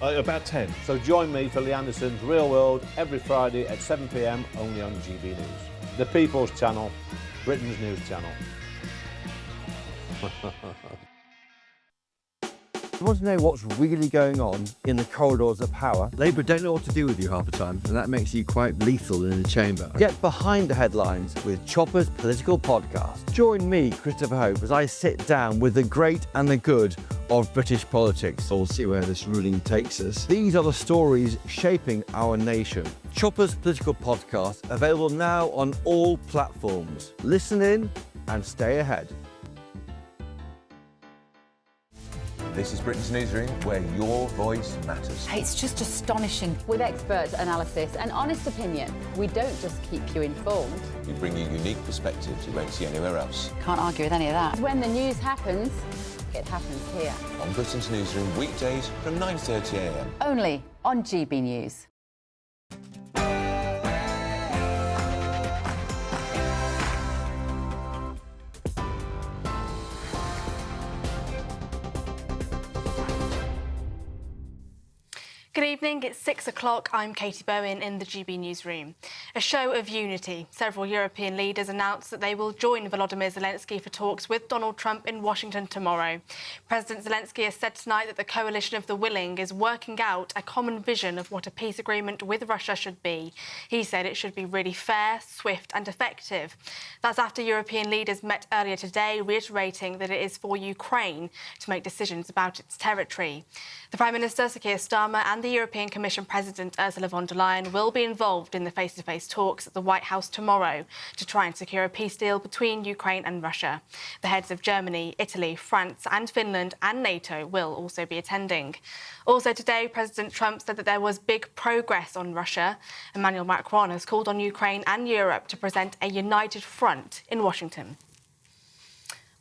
About 10. So join me for Lee Anderson's Real World every Friday at 7 p.m. only on GB News. The People's Channel, Britain's news channel. You want to know what's really going on in the corridors of power? Labour don't know what to do with you half the time, and that makes you quite lethal in the chamber. Get behind the headlines with Chopper's Political Podcast. Join me, Christopher Hope, as I sit down with the great and the good of British politics. We'll see where this ruling takes us. These are the stories shaping our nation. Chopper's Political Podcast, available now on all platforms. Listen in and stay ahead. This is Britain's Newsroom, where your voice matters. It's just astonishing. With expert analysis and honest opinion, we don't just keep you informed. We bring you unique perspectives you won't see anywhere else. Can't argue with any of that. When the news happens, it happens here. On Britain's Newsroom, weekdays from 9:30 a.m. Only on GB News. Good evening, it's 6 o'clock. I'm Katie Bowen in the GB Newsroom. A show of unity. Several European leaders announced that they will join Volodymyr Zelensky for talks with Donald Trump in Washington tomorrow. President Zelensky has said tonight that the coalition of the willing is working out a common vision of what a peace agreement with Russia should be. He said it should be really fair, swift and effective. That's after European leaders met earlier today, reiterating that it is for Ukraine to make decisions about its territory. The Prime Minister, Sir Keir Starmer, and the European Commission President Ursula von der Leyen will be involved in the face-to-face talks at the White House tomorrow to try and secure a peace deal between Ukraine and Russia. The heads of Germany, Italy, France and Finland and NATO will also be attending. Also today, President Trump said that there was big progress on Russia. Emmanuel Macron has called on Ukraine and Europe to present a united front in Washington.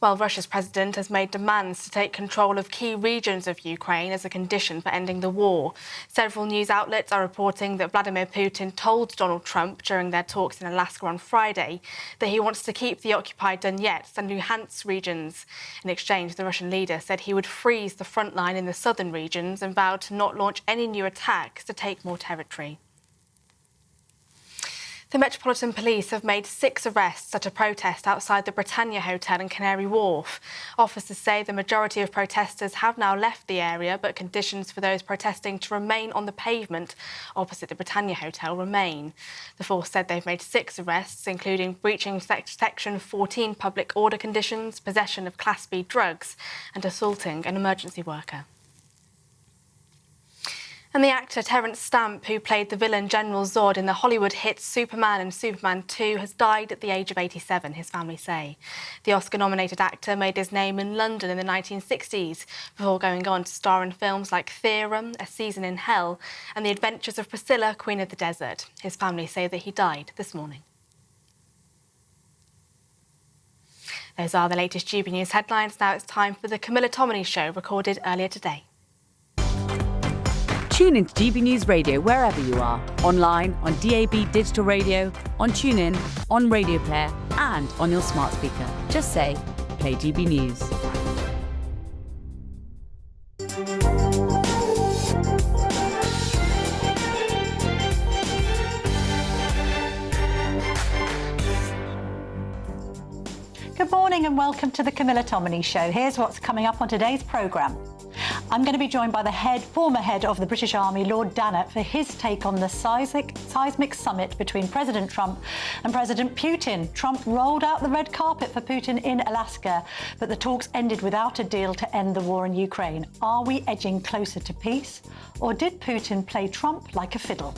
Well, Russia's president has made demands to take control of key regions of Ukraine as a condition for ending the war. Several news outlets are reporting that Vladimir Putin told Donald Trump during their talks in Alaska on Friday that he wants to keep the occupied Donetsk and Luhansk regions. In exchange, the Russian leader said he would freeze the front line in the southern regions and vowed to not launch any new attacks to take more territory. The Metropolitan Police have made 6 arrests at a protest outside the Britannia Hotel in Canary Wharf. Officers say the majority of protesters have now left the area, but conditions for those protesting to remain on the pavement opposite the Britannia Hotel remain. The force said they've made 6 arrests, including breaching Section 14 public order conditions, possession of Class B drugs and assaulting an emergency worker. And the actor Terence Stamp, who played the villain General Zod in the Hollywood hits Superman and Superman 2, has died at the age of 87, his family say. The Oscar-nominated actor made his name in London in the 1960s before going on to star in films like Theorem, A Season in Hell and The Adventures of Priscilla, Queen of the Desert. His family say that he died this morning. Those are the latest GB News headlines. Now it's time for the Camilla Tominey Show, recorded earlier today. Tune into GB News Radio wherever you are, online, on DAB digital radio, on TuneIn, on Radio Player and on your smart speaker. Just say, play GB News. Good morning and welcome to the Camilla Tominey Show. Here's what's coming up on today's programme. I'm going to be joined by the former head of the British Army, Lord Dannatt, for his take on the seismic summit between President Trump and President Putin. Trump rolled out the red carpet for Putin in Alaska, but the talks ended without a deal to end the war in Ukraine. Are we edging closer to peace, or did Putin play Trump like a fiddle?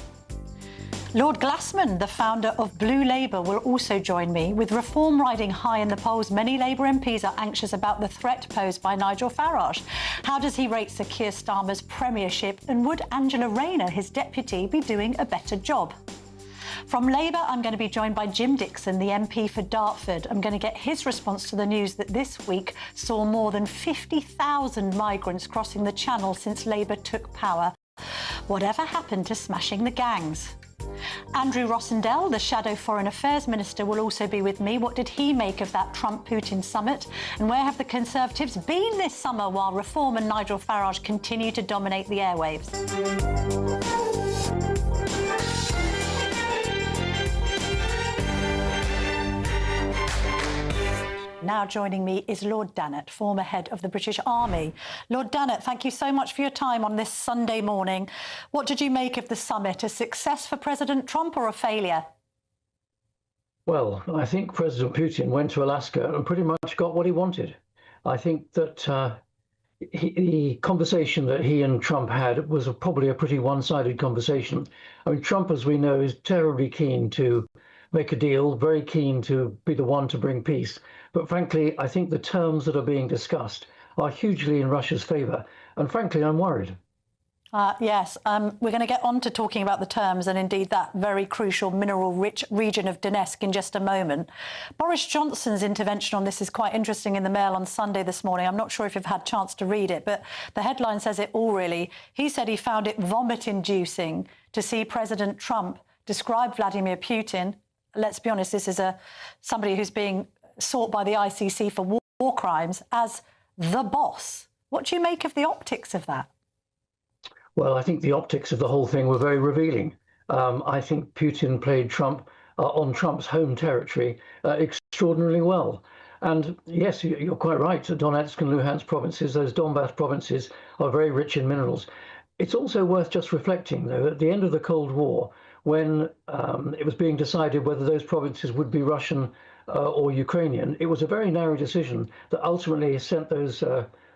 Lord Glasman, the founder of Blue Labour, will also join me. With reform riding high in the polls, many Labour MPs are anxious about the threat posed by Nigel Farage. How does he rate Sir Keir Starmer's premiership, and would Angela Rayner, his deputy, be doing a better job? From Labour, I'm going to be joined by Jim Dickson, the MP for Dartford. I'm going to get his response to the news that this week saw more than 50,000 migrants crossing the Channel since Labour took power. Whatever happened to smashing the gangs? Andrew Rosindell, the Shadow Foreign Affairs Minister, will also be with me. What did he make of that Trump-Putin summit? And where have the Conservatives been this summer while Reform and Nigel Farage continue to dominate the airwaves? Now joining me is Lord Dannatt, former head of the British Army. Lord Dannatt, thank you so much for your time on this Sunday morning. What did you make of the summit? A success for President Trump or a failure? Well, I think President Putin went to Alaska and pretty much got what he wanted. I think that the conversation that he and Trump had was probably a pretty one-sided conversation. I mean, Trump, as we know, is terribly keen to make a deal, very keen to be the one to bring peace. But frankly, I think the terms that are being discussed are hugely in Russia's favour. And frankly, I'm worried. Yes, we're going to get on to talking about the terms and indeed that very crucial mineral-rich region of Donetsk in just a moment. Boris Johnson's intervention on this is quite interesting in the Mail on Sunday this morning. I'm not sure if you've had a chance to read it, but the headline says it all, really. He said he found it vomit-inducing to see President Trump describe Vladimir Putin. Let's be honest, this is somebody who's being sought by the ICC for war crimes as the boss. What do you make of the optics of that? Well, I think the optics of the whole thing were very revealing. I think Putin played Trump on Trump's home territory extraordinarily well. And yes, you're quite right. Donetsk and Luhansk provinces, those Donbass provinces, are very rich in minerals. It's also worth just reflecting, though, at the end of the Cold War, when it was being decided whether those provinces would be Russian or Ukrainian, it was a very narrow decision that ultimately sent those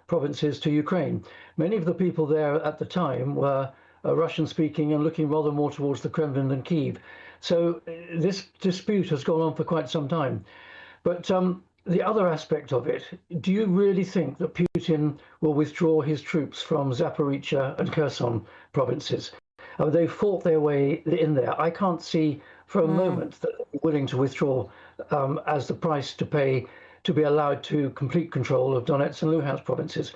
provinces to Ukraine. Many of the people there at the time were Russian-speaking and looking rather more towards the Kremlin than Kyiv. So this dispute has gone on for quite some time. But the other aspect of it, do you really think that Putin will withdraw his troops from Zaporizhia and Kherson provinces? They fought their way in there. I can't see for a moment that they're willing to withdraw as the price to pay to be allowed to complete control of Donetsk and Luhansk provinces.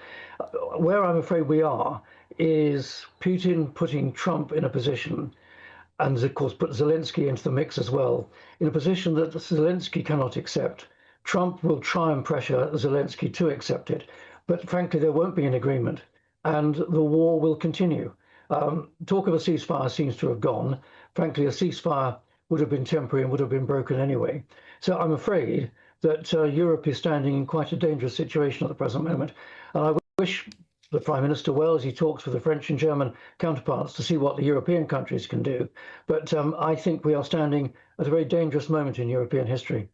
Where I'm afraid we are is Putin putting Trump in a position, and of course put Zelensky into the mix as well, in a position that Zelensky cannot accept. Trump will try and pressure Zelensky to accept it, but frankly there won't be an agreement and the war will continue. Talk of a ceasefire seems to have gone. Frankly, a ceasefire would have been temporary and would have been broken anyway. So I'm afraid that Europe is standing in quite a dangerous situation at the present moment. And I wish the Prime Minister well as he talks with the French and German counterparts to see what the European countries can do. But I think we are standing at a very dangerous moment in European history.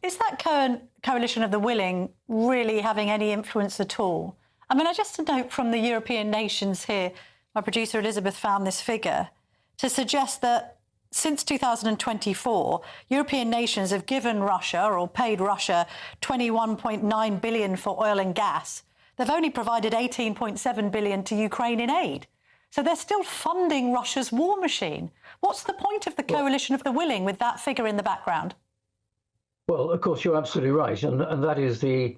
Is that coalition of the willing really having any influence at all? I mean, just a note from the European nations here. My producer Elizabeth found this figure to suggest that since 2024, European nations have given Russia or paid Russia 21.9 billion for oil and gas. They've only provided 18.7 billion to Ukraine in aid. So they're still funding Russia's war machine. What's the point of the coalition of the willing with that figure in the background? Well, of course, you're absolutely right. And that is the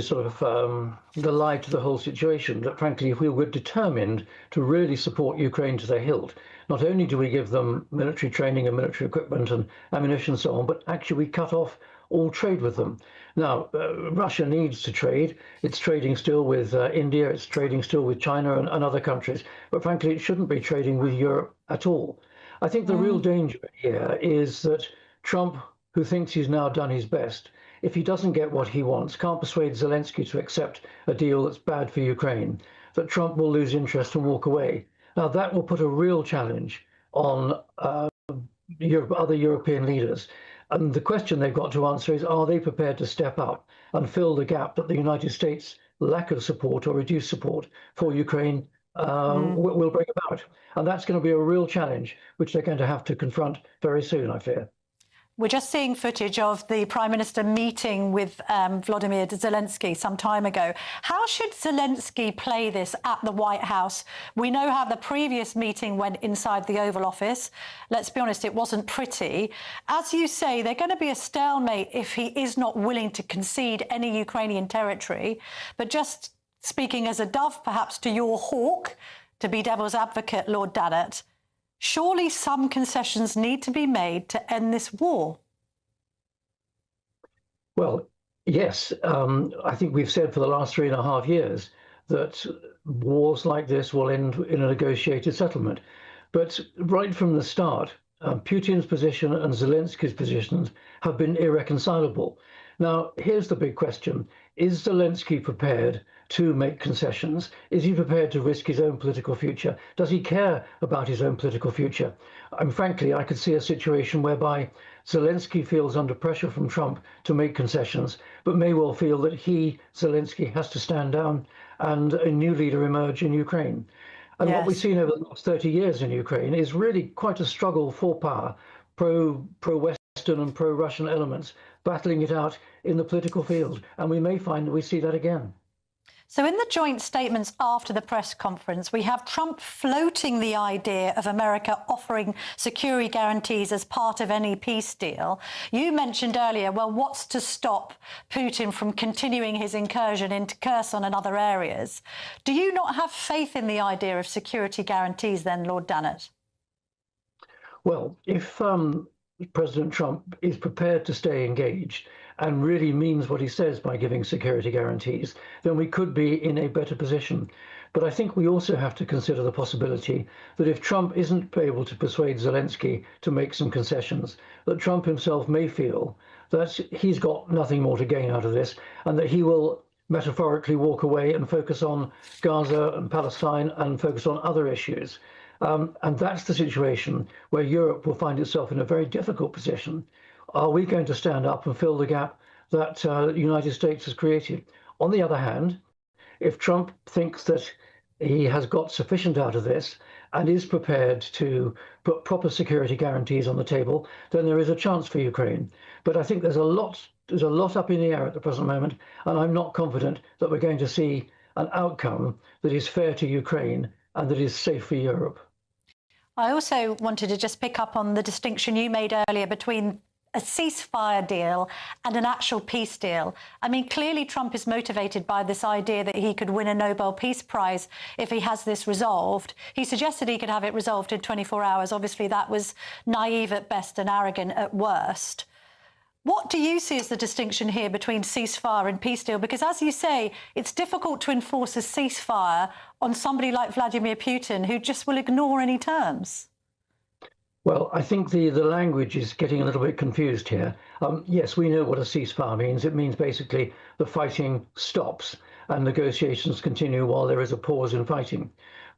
sort of the lie to the whole situation, that frankly, if we were determined to really support Ukraine to the hilt, not only do we give them military training and military equipment and ammunition and so on, but actually we cut off all trade with them. Now, Russia needs to trade. It's trading still with India, it's trading still with China and other countries, but frankly, it shouldn't be trading with Europe at all. I think the real danger here is that Trump, who thinks he's now done his best, if he doesn't get what he wants, can't persuade Zelensky to accept a deal that's bad for Ukraine, that Trump will lose interest and walk away. Now, that will put a real challenge on other European leaders. And the question they've got to answer is, are they prepared to step up and fill the gap that the United States' lack of support or reduced support for Ukraine will bring about? And that's going to be a real challenge, which they're going to have to confront very soon, I fear. We're just seeing footage of the Prime Minister meeting with Volodymyr Zelensky some time ago. How should Zelensky play this at the White House? We know how the previous meeting went inside the Oval Office. Let's be honest, it wasn't pretty. As you say, they're going to be a stalemate if he is not willing to concede any Ukrainian territory. But just speaking as a dove, perhaps, to your hawk, to be devil's advocate, Lord Dannatt, Surely some concessions need to be made to end this war. Well, yes. I think we've said for the last 3.5 years that wars like this will end in a negotiated settlement. But right from the start, Putin's position and Zelensky's positions have been irreconcilable. Now, here's the big question. Is Zelensky prepared to make concessions? Is he prepared to risk his own political future? Does he care about his own political future? And frankly, I could see a situation whereby Zelensky feels under pressure from Trump to make concessions, but may well feel that he, Zelensky, has to stand down and a new leader emerge in Ukraine. And what we've seen over the last 30 years in Ukraine is really quite a struggle for power, pro-Western and pro-Russian elements battling it out in the political field. And we may find that we see that again. So in the joint statements after the press conference, we have Trump floating the idea of America offering security guarantees as part of any peace deal. You mentioned earlier, well, what's to stop Putin from continuing his incursion into Kherson and other areas? Do you not have faith in the idea of security guarantees then, Lord Dannatt? Well, if President Trump is prepared to stay engaged and really means what he says by giving security guarantees, then we could be in a better position. But I think we also have to consider the possibility that if Trump isn't able to persuade Zelensky to make some concessions, that Trump himself may feel that he's got nothing more to gain out of this and that he will metaphorically walk away and focus on Gaza and Palestine and focus on other issues. And that's the situation where Europe will find itself in a very difficult position. Are we going to stand up and fill the gap that the United States has created? On the other hand, if Trump thinks that he has got sufficient out of this and is prepared to put proper security guarantees on the table, then there is a chance for Ukraine. But I think there's a lot up in the air at the present moment, and I'm not confident that we're going to see an outcome that is fair to Ukraine and that is safe for Europe. I also wanted to just pick up on the distinction you made earlier between a ceasefire deal and an actual peace deal. I mean, clearly Trump is motivated by this idea that he could win a Nobel Peace Prize if he has this resolved. He suggested he could have it resolved in 24 hours. Obviously, that was naive at best and arrogant at worst. What do you see as the distinction here between ceasefire and peace deal? Because, as you say, it's difficult to enforce a ceasefire on somebody like Vladimir Putin, who just will ignore any terms. Well, I think the language is getting a little bit confused here. Yes, we know what a ceasefire means. It means basically the fighting stops and negotiations continue while there is a pause in fighting.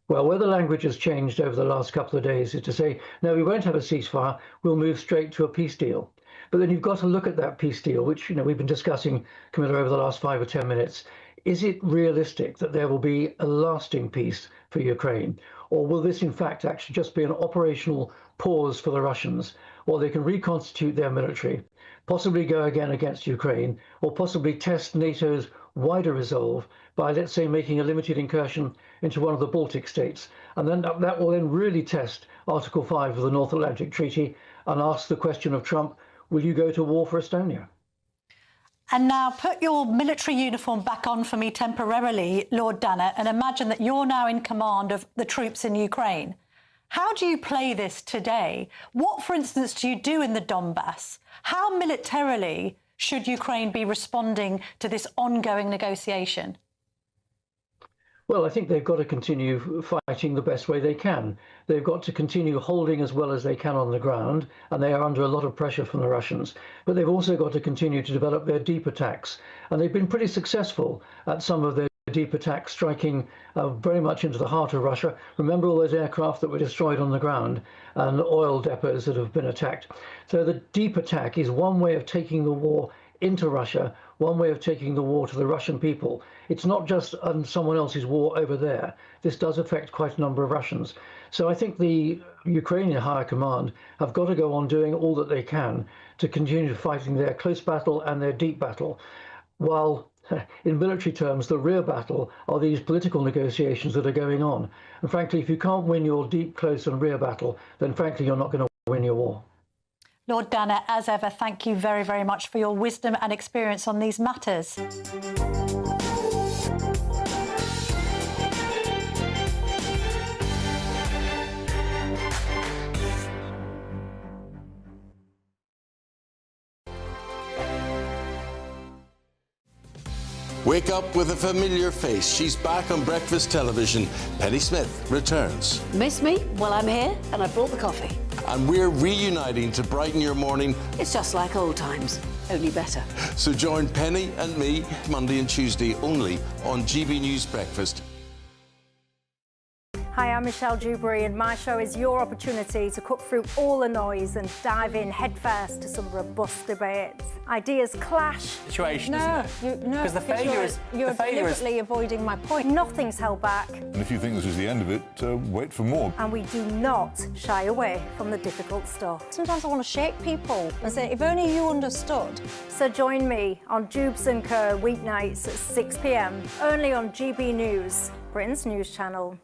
Well, where the language has changed over the last couple of days is to say, no, we won't have a ceasefire, we'll move straight to a peace deal. But then you've got to look at that peace deal, which we've been discussing, Camilla, over the last 5 or 10 minutes. Is it realistic that there will be a lasting peace for Ukraine? Or will this, in fact, actually just be an operational pause for the Russians, or they can reconstitute their military, possibly go again against Ukraine, or possibly test NATO's wider resolve by, let's say, making a limited incursion into one of the Baltic states. And then that will then really test Article 5 of the North Atlantic Treaty and ask the question of Trump, will you go to war for Estonia? And now put your military uniform back on for me temporarily, Lord Dannatt, and imagine that you're now in command of the troops in Ukraine. How do you play this today? What, for instance, do you do in the Donbass? How militarily should Ukraine be responding to this ongoing negotiation? Well, I think they've got to continue fighting the best way they can. They've got to continue holding as well as they can on the ground, and they are under a lot of pressure from the Russians. But they've also got to continue to develop their deep attacks. And they've been pretty successful at some of their deep attacks, striking very much into the heart of Russia. Remember all those aircraft that were destroyed on the ground and oil depots that have been attacked. So the deep attack is one way of taking the war into Russia, one way of taking the war to the Russian people. It's not just someone else's war over there. This does affect quite a number of Russians. So I think the Ukrainian higher command have got to go on doing all that they can to continue fighting their close battle and their deep battle, while in military terms, the rear battle are these political negotiations that are going on. And frankly, if you can't win your deep, close and rear battle, then frankly, you're not going to win your war. Lord Dannatt, as ever, thank you very, very much for your wisdom and experience on these matters. Wake up with a familiar face. She's back on breakfast television. Penny Smith returns. Miss me? Well, I'm here and I brought the coffee. And we're reuniting to brighten your morning. It's just like old times, only better. So join Penny and me Monday and Tuesday only on GB News Breakfast. Hi, I'm Michelle Dewberry, and my show is your opportunity to cut through all the noise and dive in headfirst to some robust debates. Ideas clash. Situation, isn't it? Because the failure is... You're deliberately avoiding my point. Nothing's held back. And if you think this is the end of it, wait for more. And we do not shy away from the difficult stuff. Sometimes I want to shake people and say, if only you understood. So join me on Jubes & Co. weeknights at 6 p.m, only on GB News, Britain's news channel.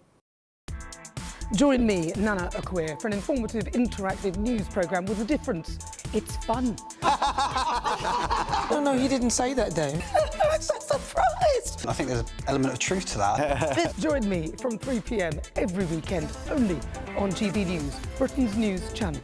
Join me, Nana Akwe, for an informative, interactive news programme with a difference. It's fun. No, you didn't say that, Dave. I'm so surprised. I think there's an element of truth to that. Join me from 3 p.m. every weekend, only on GB News, Britain's news channel.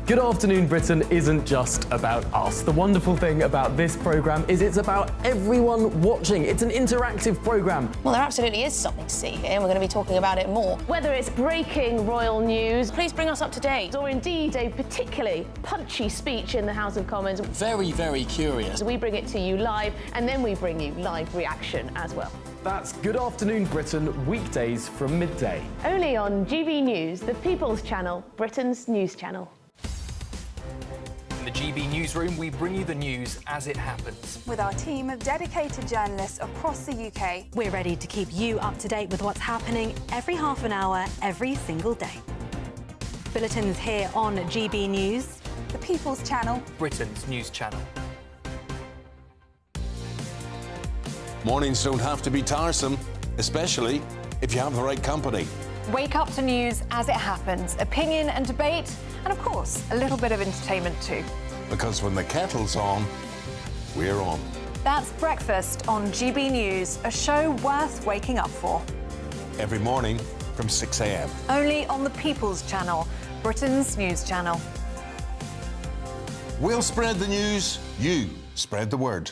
Good Afternoon Britain isn't just about us. The wonderful thing about this programme is it's about everyone watching. It's an interactive programme. Well, there absolutely is something to see here, and we're going to be talking about it more. Whether it's breaking royal news, please bring us up to date, or indeed a particularly punchy speech in the House of Commons. Very, very curious. We bring it to you live, and then we bring you live reaction as well. That's Good Afternoon Britain, weekdays from midday. Only on GB News, the People's Channel, Britain's news channel. In the GB Newsroom, we bring you the news as it happens. With our team of dedicated journalists across the UK, we're ready to keep you up to date with what's happening every half an hour, every single day. Bulletins here on GB News, the People's Channel, Britain's news channel. Mornings don't have to be tiresome, especially if you have the right company. Wake up to news as it happens, opinion and debate, and of course, a little bit of entertainment too. Because when the kettle's on, we're on. That's Breakfast on GB News, a show worth waking up for. Every morning from 6 a.m. Only on the People's Channel, Britain's news channel. We'll spread the news, you spread the word.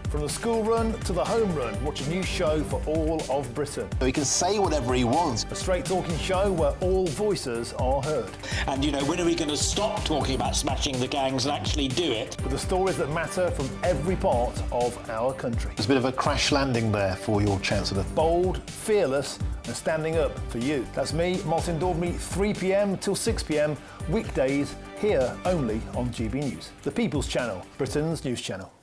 From the school run to the home run, watch a new show for all of Britain. So he can say whatever he wants. A straight-talking show where all voices are heard. And, you know, when are we going to stop talking about smashing the gangs and actually do it? With the stories that matter from every part of our country. There's a bit of a crash landing there for your Chancellor. Bold, fearless and standing up for you. That's me, Martin Daubney, 3 p.m. till 6 p.m, weekdays, here only on GB News. The People's Channel, Britain's news channel.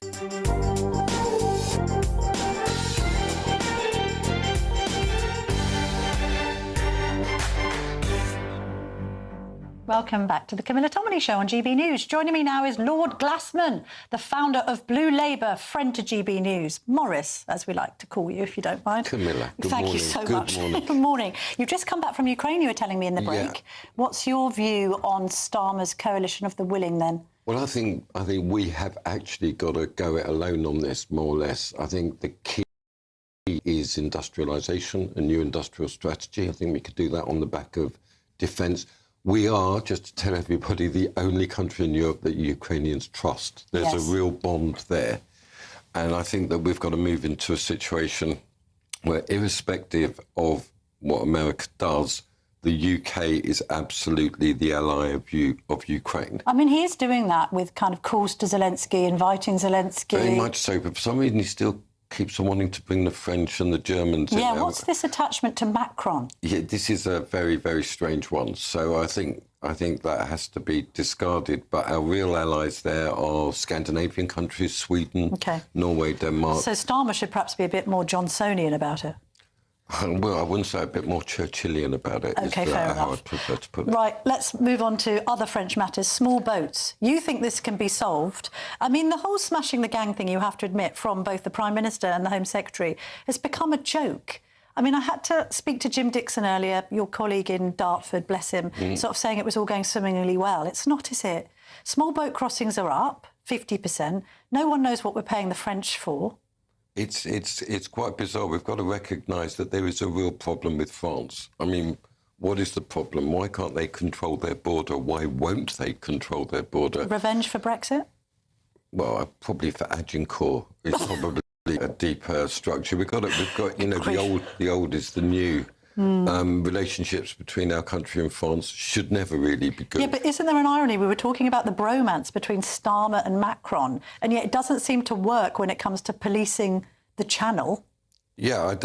Welcome back to the Camilla Tominey Show on GB News. Joining me now is Lord Glasman, the founder of Blue Labour, friend to GB News. Morris, as we like to call you, if you don't mind. Camilla, good Thank morning. you so Good much. morning. Good morning. You've just come back from Ukraine, you were telling me in the break. Yeah. What's your view on Starmer's coalition of the willing, then? Well, I think we have actually got to go it alone on this, more or less. I think the key is industrialisation, a new industrial strategy. I think we could do that on the back of defence. We are, just to tell everybody, the only country in Europe that Ukrainians trust. There's a real bond there. And I think that we've got to move into a situation where, irrespective of what America does, the UK is absolutely the ally of Ukraine. I mean, he is doing that with kind of calls to Zelensky, inviting Zelensky. Very much so, but for some reason he still keeps on wanting to bring the French and the Germans in. Yeah, what's this attachment to Macron? Yeah, this is a very, very strange one. So I think that has to be discarded. But our real allies there are Scandinavian countries, Sweden, Norway, Denmark. So Starmer should perhaps be a bit more Johnsonian about it. Well, I wouldn't say a bit more Churchillian about it. OK, fair enough. How I'd prefer to put it. Right, let's move on to other French matters. Small boats. You think this can be solved? I mean, the whole smashing the gang thing, you have to admit, from both the Prime Minister and the Home Secretary, has become a joke. I mean, I had to speak to Jim Dickson earlier, your colleague in Dartford, bless him, sort of saying it was all going swimmingly well. It's not, is it? Small boat crossings are up 50%. No one knows what we're paying the French for. It's quite bizarre. We've got to recognise that there is a real problem with France. I mean, what is the problem? Why can't they control their border? Why won't they control their border? Revenge for Brexit? Well, probably for Agincourt, it's probably a deeper structure. We've got you know, the old is the new. Relationships between our country and France should never really be good. Yeah, but isn't there an irony? We were talking about the bromance between Starmer and Macron, and yet it doesn't seem to work when it comes to policing the Channel. Yeah,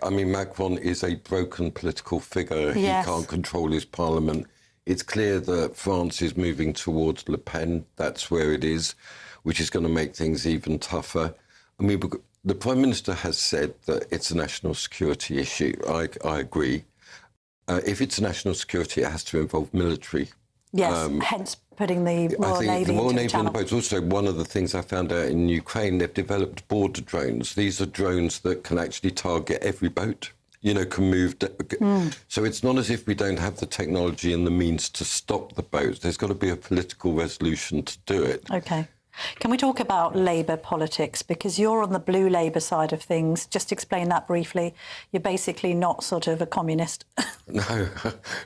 I mean, Macron is a broken political figure. Yes. He can't control his parliament. It's clear that France is moving towards Le Pen. That's where it is, which is going to make things even tougher. I mean, the Prime Minister has said that it's a national security issue. I agree. If it's a national security, it has to involve military. Yes, hence putting the Royal Navy the Royal into Navy the Channel. on the boats. Also, one of the things I found out in Ukraine, they've developed border drones. These are drones that can actually target every boat. You know, can move. So it's not as if we don't have the technology and the means to stop the boats. There's got to be a political resolution to do it. OK. Can we talk about Labour politics? Because you're on the blue Labour side of things. Just explain that briefly. You're basically not sort of a communist. No,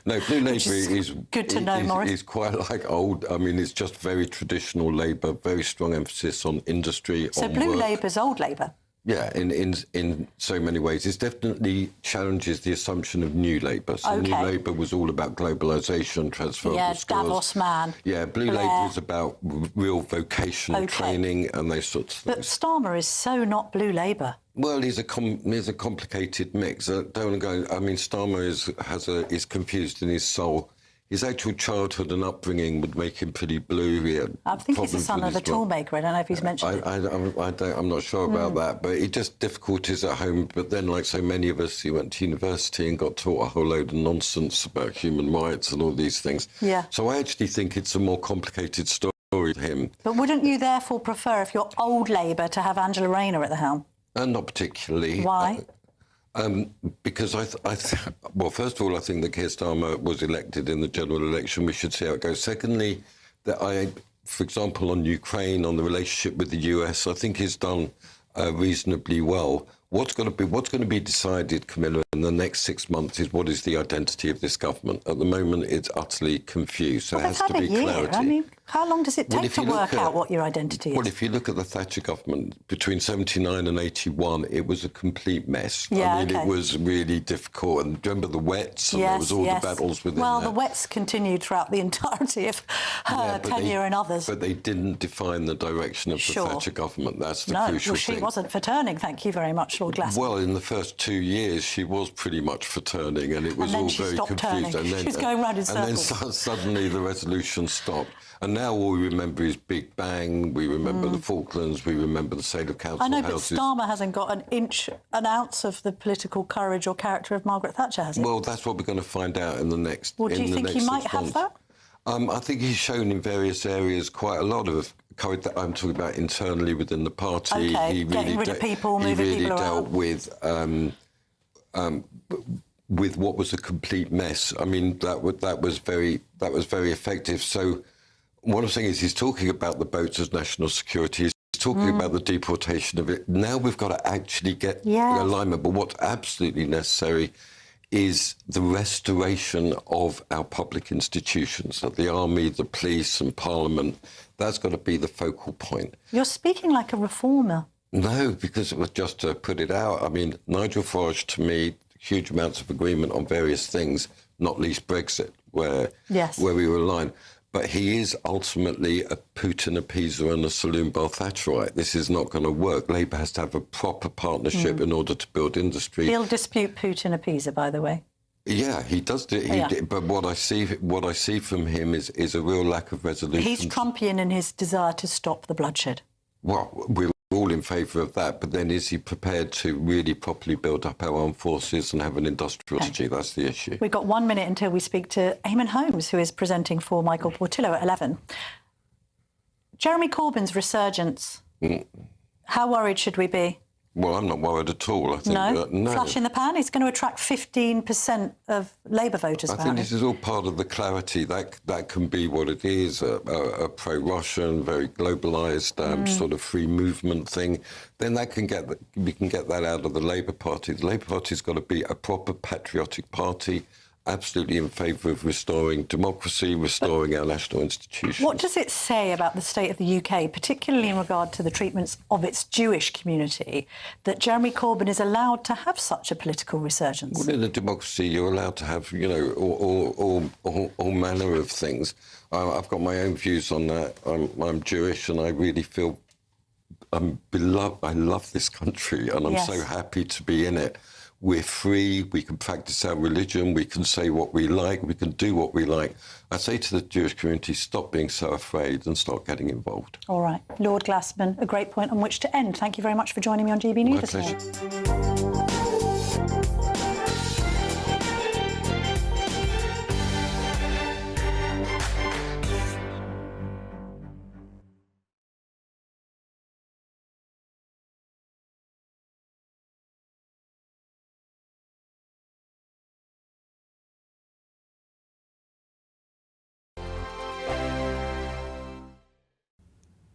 blue Labour is good to know, Maurice. Is quite like old. I mean, it's just very traditional Labour, very strong emphasis on industry, So on blue work. Labour's old Labour? Yeah, in so many ways. It definitely challenges the assumption of New Labour. So New Labour was all about globalisation, transferable skills. Davos man. Yeah, Blue Labour is about real vocational training and those sorts of things. But Starmer is so not blue Labour. Well, he's a complicated mix. I don't want to go. I mean, Starmer is confused in his soul. His actual childhood and upbringing would make him pretty blue. He had I think he's the problems son with of a his mum. toolmaker. I don't know if he's mentioned it. I'm not sure about that, but he just difficulties at home. But then, like so many of us, he went to university and got taught a whole load of nonsense about human rights and all these things. Yeah. So I actually think it's a more complicated story to him. But wouldn't you therefore prefer, if you're old Labour, to have Angela Rayner at the helm? Not particularly. Why? Because well, first of all, I think that Keir Starmer was elected in the general election. We should see how it goes. Secondly, that for example, on Ukraine, on the relationship with the US, I think he's done reasonably well. What's going to be decided, Camilla, in the next 6 months is what is the identity of this government. At the moment, it's utterly confused. So Well, it has to they've be had a year. clarity. I mean, how long does it Well, take if to you look work at- out what your identity is? Well, if you look at the Thatcher government, between 79 and 81, it was a complete mess. Yeah, I mean, okay. it was really difficult. And remember the Wets? And there was all the battles within Well, that. the Wets continued throughout the entirety of her tenure and others. But they didn't define the direction of the Sure. Thatcher government. That's the No, crucial well, she thing. wasn't for turning, thank you very much, Lord Glasman. Well, in the first 2 years, she was pretty much for turning, and it was And then all she very stopped confused. turning. She was going round in And then circles. suddenly the resolution stopped. And now all we remember is Big Bang, we remember the Falklands, we remember the sale of council I know, but houses. Starmer hasn't got an ounce of the political courage or character of Margaret Thatcher, has he? Well, that's what we're going to find out in the next. Well, do you think he might have that? I think he's shown in various areas quite a lot of courage. That I'm talking about internally within the party. Okay, He getting rid of people, moving people dealt around. with what was a complete mess. I mean, that was very effective. So what I'm saying is he's talking about the boats as national security. He's talking about the deportation of it. Now we've got to actually get alignment. But what's absolutely necessary is the restoration of our public institutions, so the army, the police and parliament. That's got to be the focal point. You're speaking like a reformer. No, because it was just to put it out. I mean, Nigel Farage, to me, huge amounts of agreement on various things, not least Brexit, where we were aligned. But he is ultimately a Putin appeaser and a saloon bar Thatcherite. This is not going to work. Labour has to have a proper partnership in order to build industry. He'll dispute Putin appeaser, by the way. Yeah, he does. But what I see from him is a real lack of resolution. He's Trumpian in his desire to stop the bloodshed. Well, we're all in favour of that, but then is he prepared to really properly build up our armed forces and have an industrial strategy? That's the issue. We've got 1 minute until we speak to Eamon Holmes, who is presenting for Michael Portillo at 11. Jeremy Corbyn's resurgence. How worried should we be? Well, I'm not worried at all. I think no. Flash in the pan. He's going to attract 15% of Labour voters. I think this is all part of the clarity. That can be what it is, a pro-Russian, very globalised sort of free movement thing. Then we can get that out of the Labour Party. The Labour Party's got to be a proper patriotic party, absolutely in favour of restoring democracy, restoring our national institutions. What does it say about the state of the UK, particularly in regard to the treatments of its Jewish community, that Jeremy Corbyn is allowed to have such a political resurgence? Well, in a democracy, you're allowed to have, you know, all manner of things. I've got my own views on that. I'm Jewish, and I really feel I'm beloved. I love this country, and I'm so happy to be in it. We're free, we can practice our religion, we can say what we like, we can do what we like. I say to the Jewish community, stop being so afraid and start getting involved. All right. Lord Glasman, a great point on which to end. Thank you very much for joining me on GB News this morning.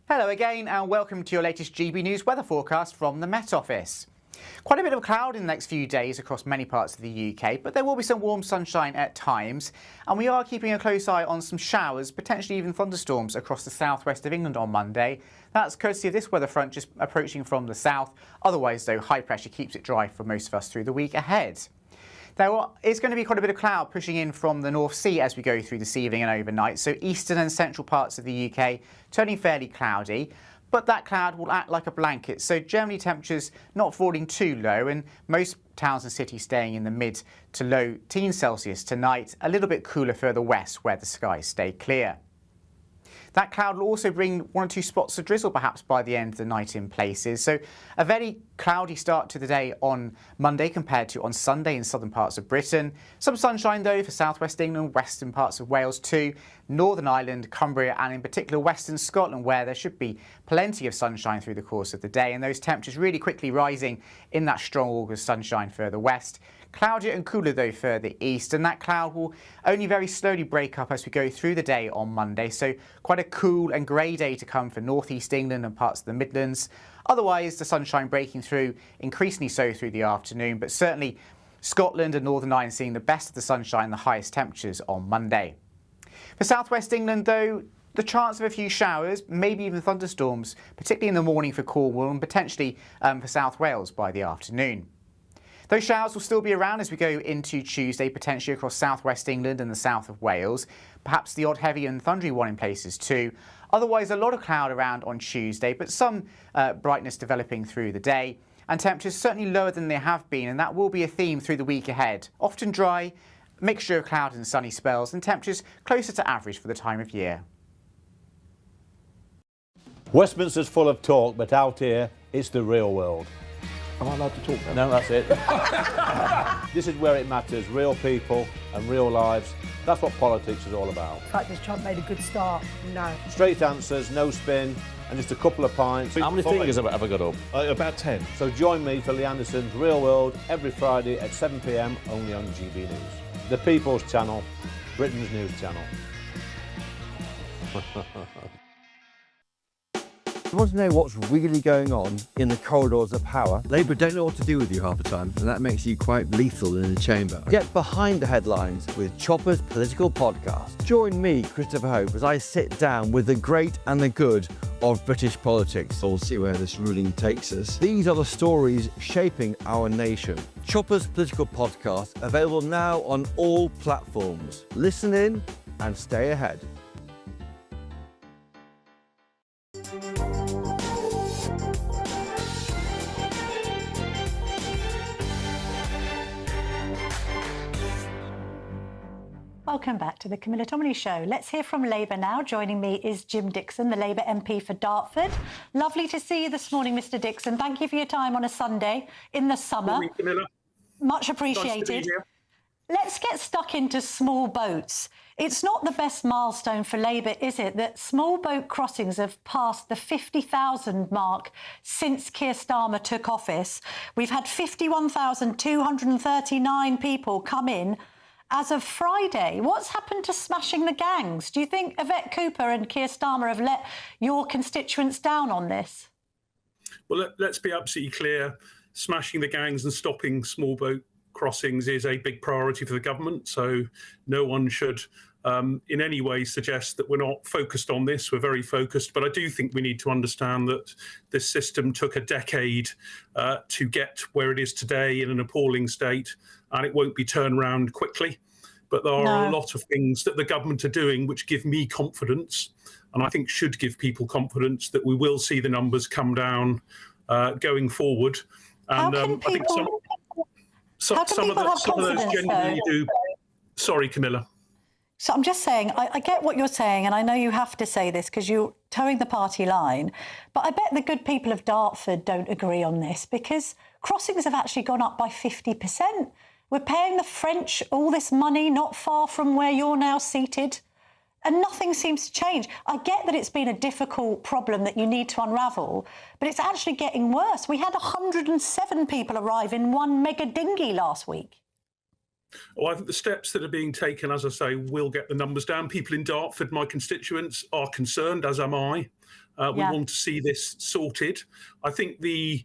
Hello again and welcome to your latest GB News weather forecast from the Met Office. Quite a bit of cloud in the next few days across many parts of the UK, but there will be some warm sunshine at times, and we are keeping a close eye on some showers, potentially even thunderstorms across the southwest of England on Monday. That's courtesy of this weather front just approaching from the south. Otherwise, though, high pressure keeps it dry for most of us through the week ahead. There is going to be quite a bit of cloud pushing in from the North Sea as we go through this evening and overnight, so eastern and central parts of the UK turning fairly cloudy. But that cloud will act like a blanket, so generally temperatures not falling too low, and most towns and cities staying in the mid to low teens Celsius tonight, a little bit cooler further west where the skies stay clear. That cloud will also bring one or two spots of drizzle perhaps by the end of the night in places. So a very cloudy start to the day on Monday compared to on Sunday in southern parts of Britain. Some sunshine though for southwest England, western parts of Wales too, Northern Ireland, Cumbria and in particular western Scotland where there should be plenty of sunshine through the course of the day, and those temperatures really quickly rising in that strong August sunshine further west. Cloudier and cooler though further east, and that cloud will only very slowly break up as we go through the day on Monday, so quite a cool and grey day to come for northeast England and parts of the Midlands. Otherwise the sunshine breaking through increasingly so through the afternoon, but certainly Scotland and Northern Ireland seeing the best of the sunshine, the highest temperatures on Monday. For southwest England though, the chance of a few showers, maybe even thunderstorms, particularly in the morning for Cornwall and potentially for South Wales by the afternoon. Those showers will still be around as we go into Tuesday, potentially across southwest England and the south of Wales. Perhaps the odd heavy and thundery one in places too. Otherwise, a lot of cloud around on Tuesday, but some brightness developing through the day. And temperatures certainly lower than they have been, and that will be a theme through the week ahead. Often dry, mixture of cloud and sunny spells, and temperatures closer to average for the time of year. Westminster's full of talk, but out here, it's the real world. Am I allowed to talk now? No, that's it. This is where it matters, real people and real lives. That's what politics is all about. The fact that Trump made a good start, no. Straight answers, no spin, and just a couple of pints. How many fingers have I got up? About 10. So join me for Lee Anderson's Real World every Friday at 7 p.m. only on GB News. The People's Channel, Britain's news channel. You want to know what's really going on in the corridors of power? Labour don't know what to do with you half the time, and that makes you quite lethal in the chamber. Get behind the headlines with Chopper's Political Podcast. Join me, Christopher Hope, as I sit down with the great and the good of British politics. We'll see where this ruling takes us. These are the stories shaping our nation. Chopper's Political Podcast, available now on all platforms. Listen in and stay ahead. Welcome back to the Camilla Tominey Show. Let's hear from Labour now. Joining me is Jim Dickson, the Labour MP for Dartford. Lovely to see you this morning, Mr Dickson. Thank you for your time on a Sunday in the summer. Morning, Camilla. Much appreciated. Nice to be here. Let's get stuck into small boats. It's not the best milestone for Labour, is it, that small boat crossings have passed the 50,000 mark since Keir Starmer took office. We've had 51,239 people come in as of Friday. What's happened to smashing the gangs? Do you think Yvette Cooper and Keir Starmer have let your constituents down on this? Well, let's be absolutely clear. Smashing the gangs and stopping small boat crossings is a big priority for the government, so no one should in any way suggest that we're not focused on this. We're very focused, but I do think we need to understand that this system took a decade to get where it is today in an appalling state, and it won't be turned around quickly. But there are a lot of things that the government are doing which give me confidence, and I think should give people confidence that we will see the numbers come down going forward. And I think some of those genuinely do. Sorry, Camilla. So I'm just saying, I get what you're saying, and I know you have to say this because you're towing the party line, but I bet the good people of Dartford don't agree on this, because crossings have actually gone up by 50%. We're paying the French all this money not far from where you're now seated, and nothing seems to change. I get that it's been a difficult problem that you need to unravel, but it's actually getting worse. We had 107 people arrive in one mega dinghy last week. Well, I think the steps that are being taken, as I say, will get the numbers down. People in Dartford, my constituents, are concerned, as am I. We want to see this sorted. I think the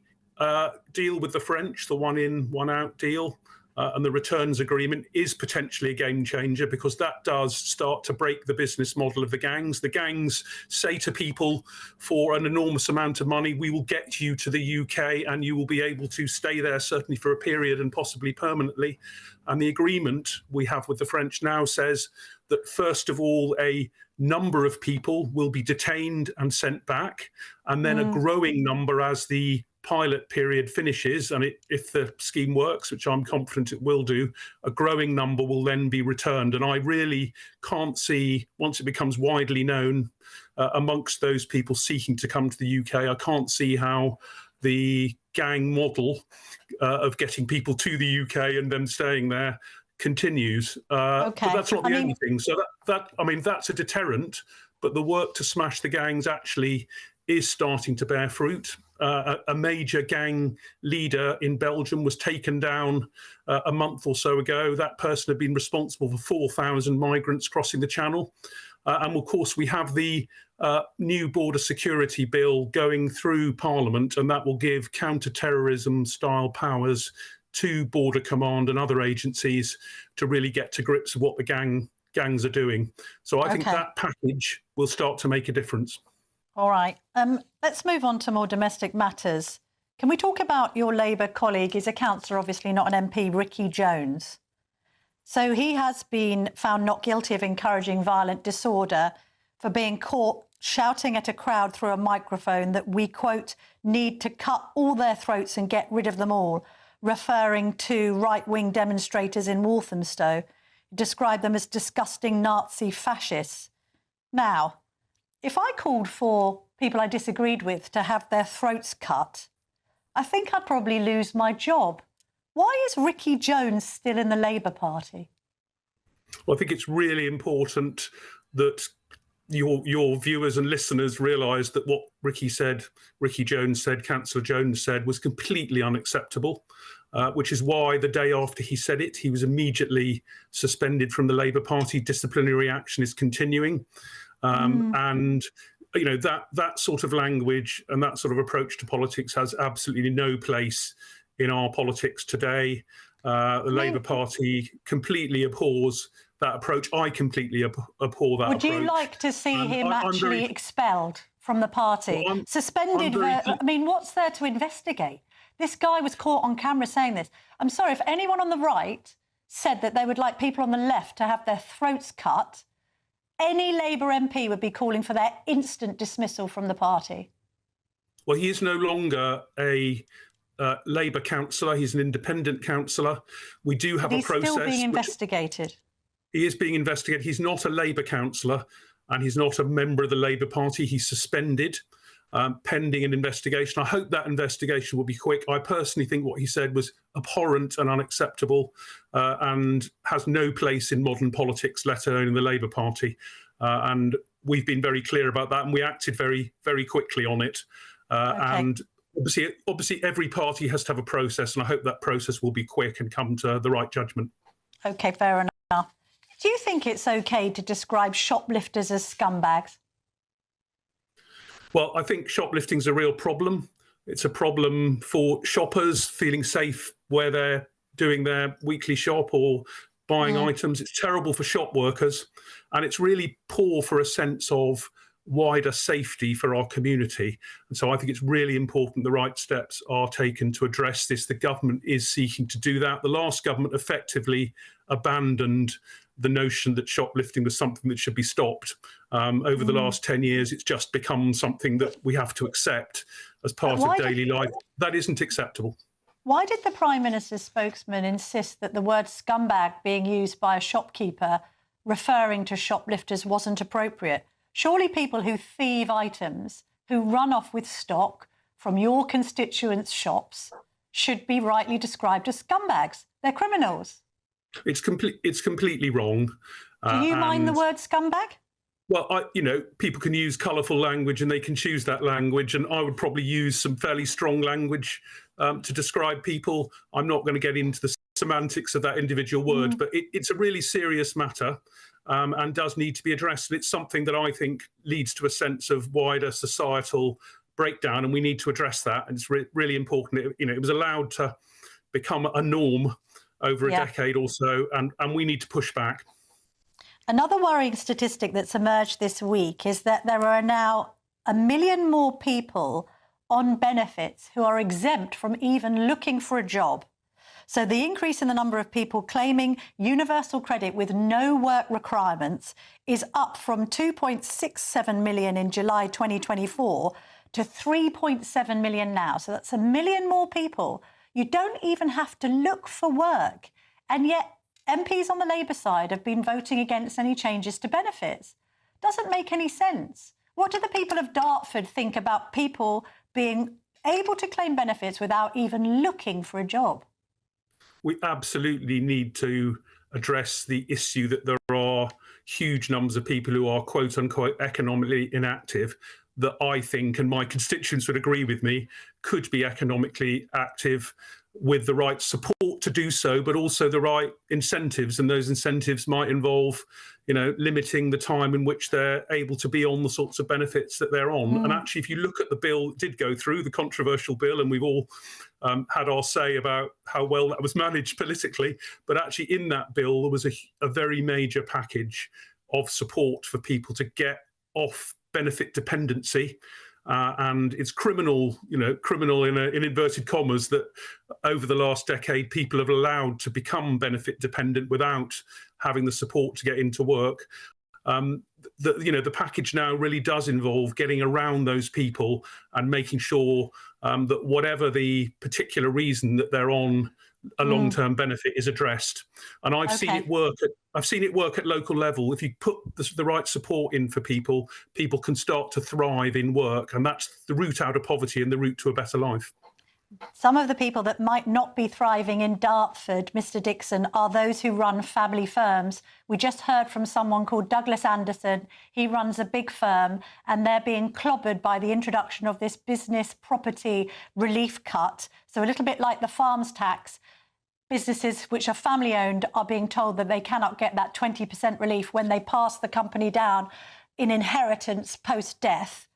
deal with the French, the one in, one out deal, and the returns agreement is potentially a game changer, because that does start to break the business model of the gangs. The gangs say to people, for an enormous amount of money, we will get you to the UK and you will be able to stay there, certainly for a period and possibly permanently. And the agreement we have with the French now says that, first of all, a number of people will be detained and sent back, and then a growing number as the pilot period finishes, and if the scheme works, which I'm confident it will do, a growing number will then be returned. And I really can't see, once it becomes widely known amongst those people seeking to come to the UK, I can't see how the gang model of getting people to the UK and them staying there continues. But that's not the only thing. So that's a deterrent, but the work to smash the gangs actually is starting to bear fruit. A major gang leader in Belgium was taken down a month or so ago. That person had been responsible for 4,000 migrants crossing the Channel. And of course, we have the new border security bill going through Parliament, and that will give counter-terrorism style powers to Border Command and other agencies to really get to grips with what the gangs are doing. So I think that package will start to make a difference. All right. Let's move on to more domestic matters. Can we talk about your Labour colleague? He's a councillor, obviously not an MP, Ricky Jones. So he has been found not guilty of encouraging violent disorder for being caught shouting at a crowd through a microphone that we, quote, need to cut all their throats and get rid of them all, referring to right-wing demonstrators in Walthamstow. He described them as disgusting Nazi fascists. Now, if I called for people I disagreed with to have their throats cut, I think I'd probably lose my job. Why is Ricky Jones still in the Labour Party? Well, I think it's really important that your viewers and listeners realise that what Ricky Jones said, Councillor Jones said, was completely unacceptable, which is why the day after he said it, he was immediately suspended from the Labour Party. Disciplinary action is continuing. And you know, that sort of language and that sort of approach to politics has absolutely no place in our politics today. The Labour Party completely abhors that approach. I completely abhor that approach. Would you like to see him actually expelled from the party? Well, suspended? I mean, what's there to investigate? This guy was caught on camera saying this. I'm sorry, if anyone on the right said that they would like people on the left to have their throats cut, any Labour MP would be calling for their instant dismissal from the party. Well, he is no longer a Labour councillor. He's an independent councillor. We do have a process. He's still being investigated. He is being investigated. He's not a Labour councillor and he's not a member of the Labour Party. He's suspended pending an investigation. I hope that investigation will be quick. I personally think what he said was abhorrent and unacceptable and has no place in modern politics, let alone in the Labour Party. And we've been very clear about that, and we acted very, very quickly on it. And obviously, every party has to have a process, and I hope that process will be quick and come to the right judgment. OK, fair enough. Do you think it's OK to describe shoplifters as scumbags? Well, I think shoplifting's a real problem. It's a problem for shoppers feeling safe where they're doing their weekly shop or buying items. It's terrible for shop workers, and it's really poor for a sense of wider safety for our community. And so I think it's really important the right steps are taken to address this. The government is seeking to do that. The last government effectively abandoned the notion that shoplifting was something that should be stopped. Over the last 10 years, it's just become something that we have to accept as part of daily life. That isn't acceptable. Why did the Prime Minister's spokesman insist that the word scumbag being used by a shopkeeper referring to shoplifters wasn't appropriate? Surely people who thieve items, who run off with stock from your constituents' shops should be rightly described as scumbags. They're criminals. It's completely wrong. Do you mind the word scumbag? Well, people can use colourful language and they can choose that language, and I would probably use some fairly strong language to describe people. I'm not going to get into the semantics of that individual word, but it's a really serious matter and does need to be addressed. And it's something that I think leads to a sense of wider societal breakdown, and we need to address that. And it's really important. It was allowed to become a norm over a decade or so, and we need to push back. Another worrying statistic that's emerged this week is that there are now 1 million more people on benefits who are exempt from even looking for a job. So the increase in the number of people claiming universal credit with no work requirements is up from 2.67 million in July 2024 to 3.7 million now. So that's 1 million more people. You don't even have to look for work. And yet MPs on the Labour side have been voting against any changes to benefits. Doesn't make any sense. What do the people of Dartford think about people being able to claim benefits without even looking for a job? We absolutely need to address the issue that there are huge numbers of people who are quote unquote economically inactive that I think, and my constituents would agree with me, could be economically active with the right support to do so, but also the right incentives. And those incentives might involve, limiting the time in which they're able to be on the sorts of benefits that they're on. And actually, if you look at the bill that did go through, the controversial bill, and we've all had our say about how well that was managed politically, but actually in that bill, there was a very major package of support for people to get off benefit dependency. And it's criminal in inverted commas that over the last decade, people have allowed to become benefit dependent without having the support to get into work. The package now really does involve getting around those people and making sure that whatever the particular reason that they're on a long-term benefit is addressed. And I've seen it work. I've seen it work at local level. If you put the right support in for people, people can start to thrive in work, and that's the route out of poverty and the route to a better life. Some of the people that might not be thriving in Dartford, Mr. Dickson, are those who run family firms. We just heard from someone called Douglas Anderson. He runs a big firm, and they're being clobbered by the introduction of this business property relief cut. So a little bit like the farms tax, businesses which are family-owned are being told that they cannot get that 20% relief when they pass the company down in inheritance post-death.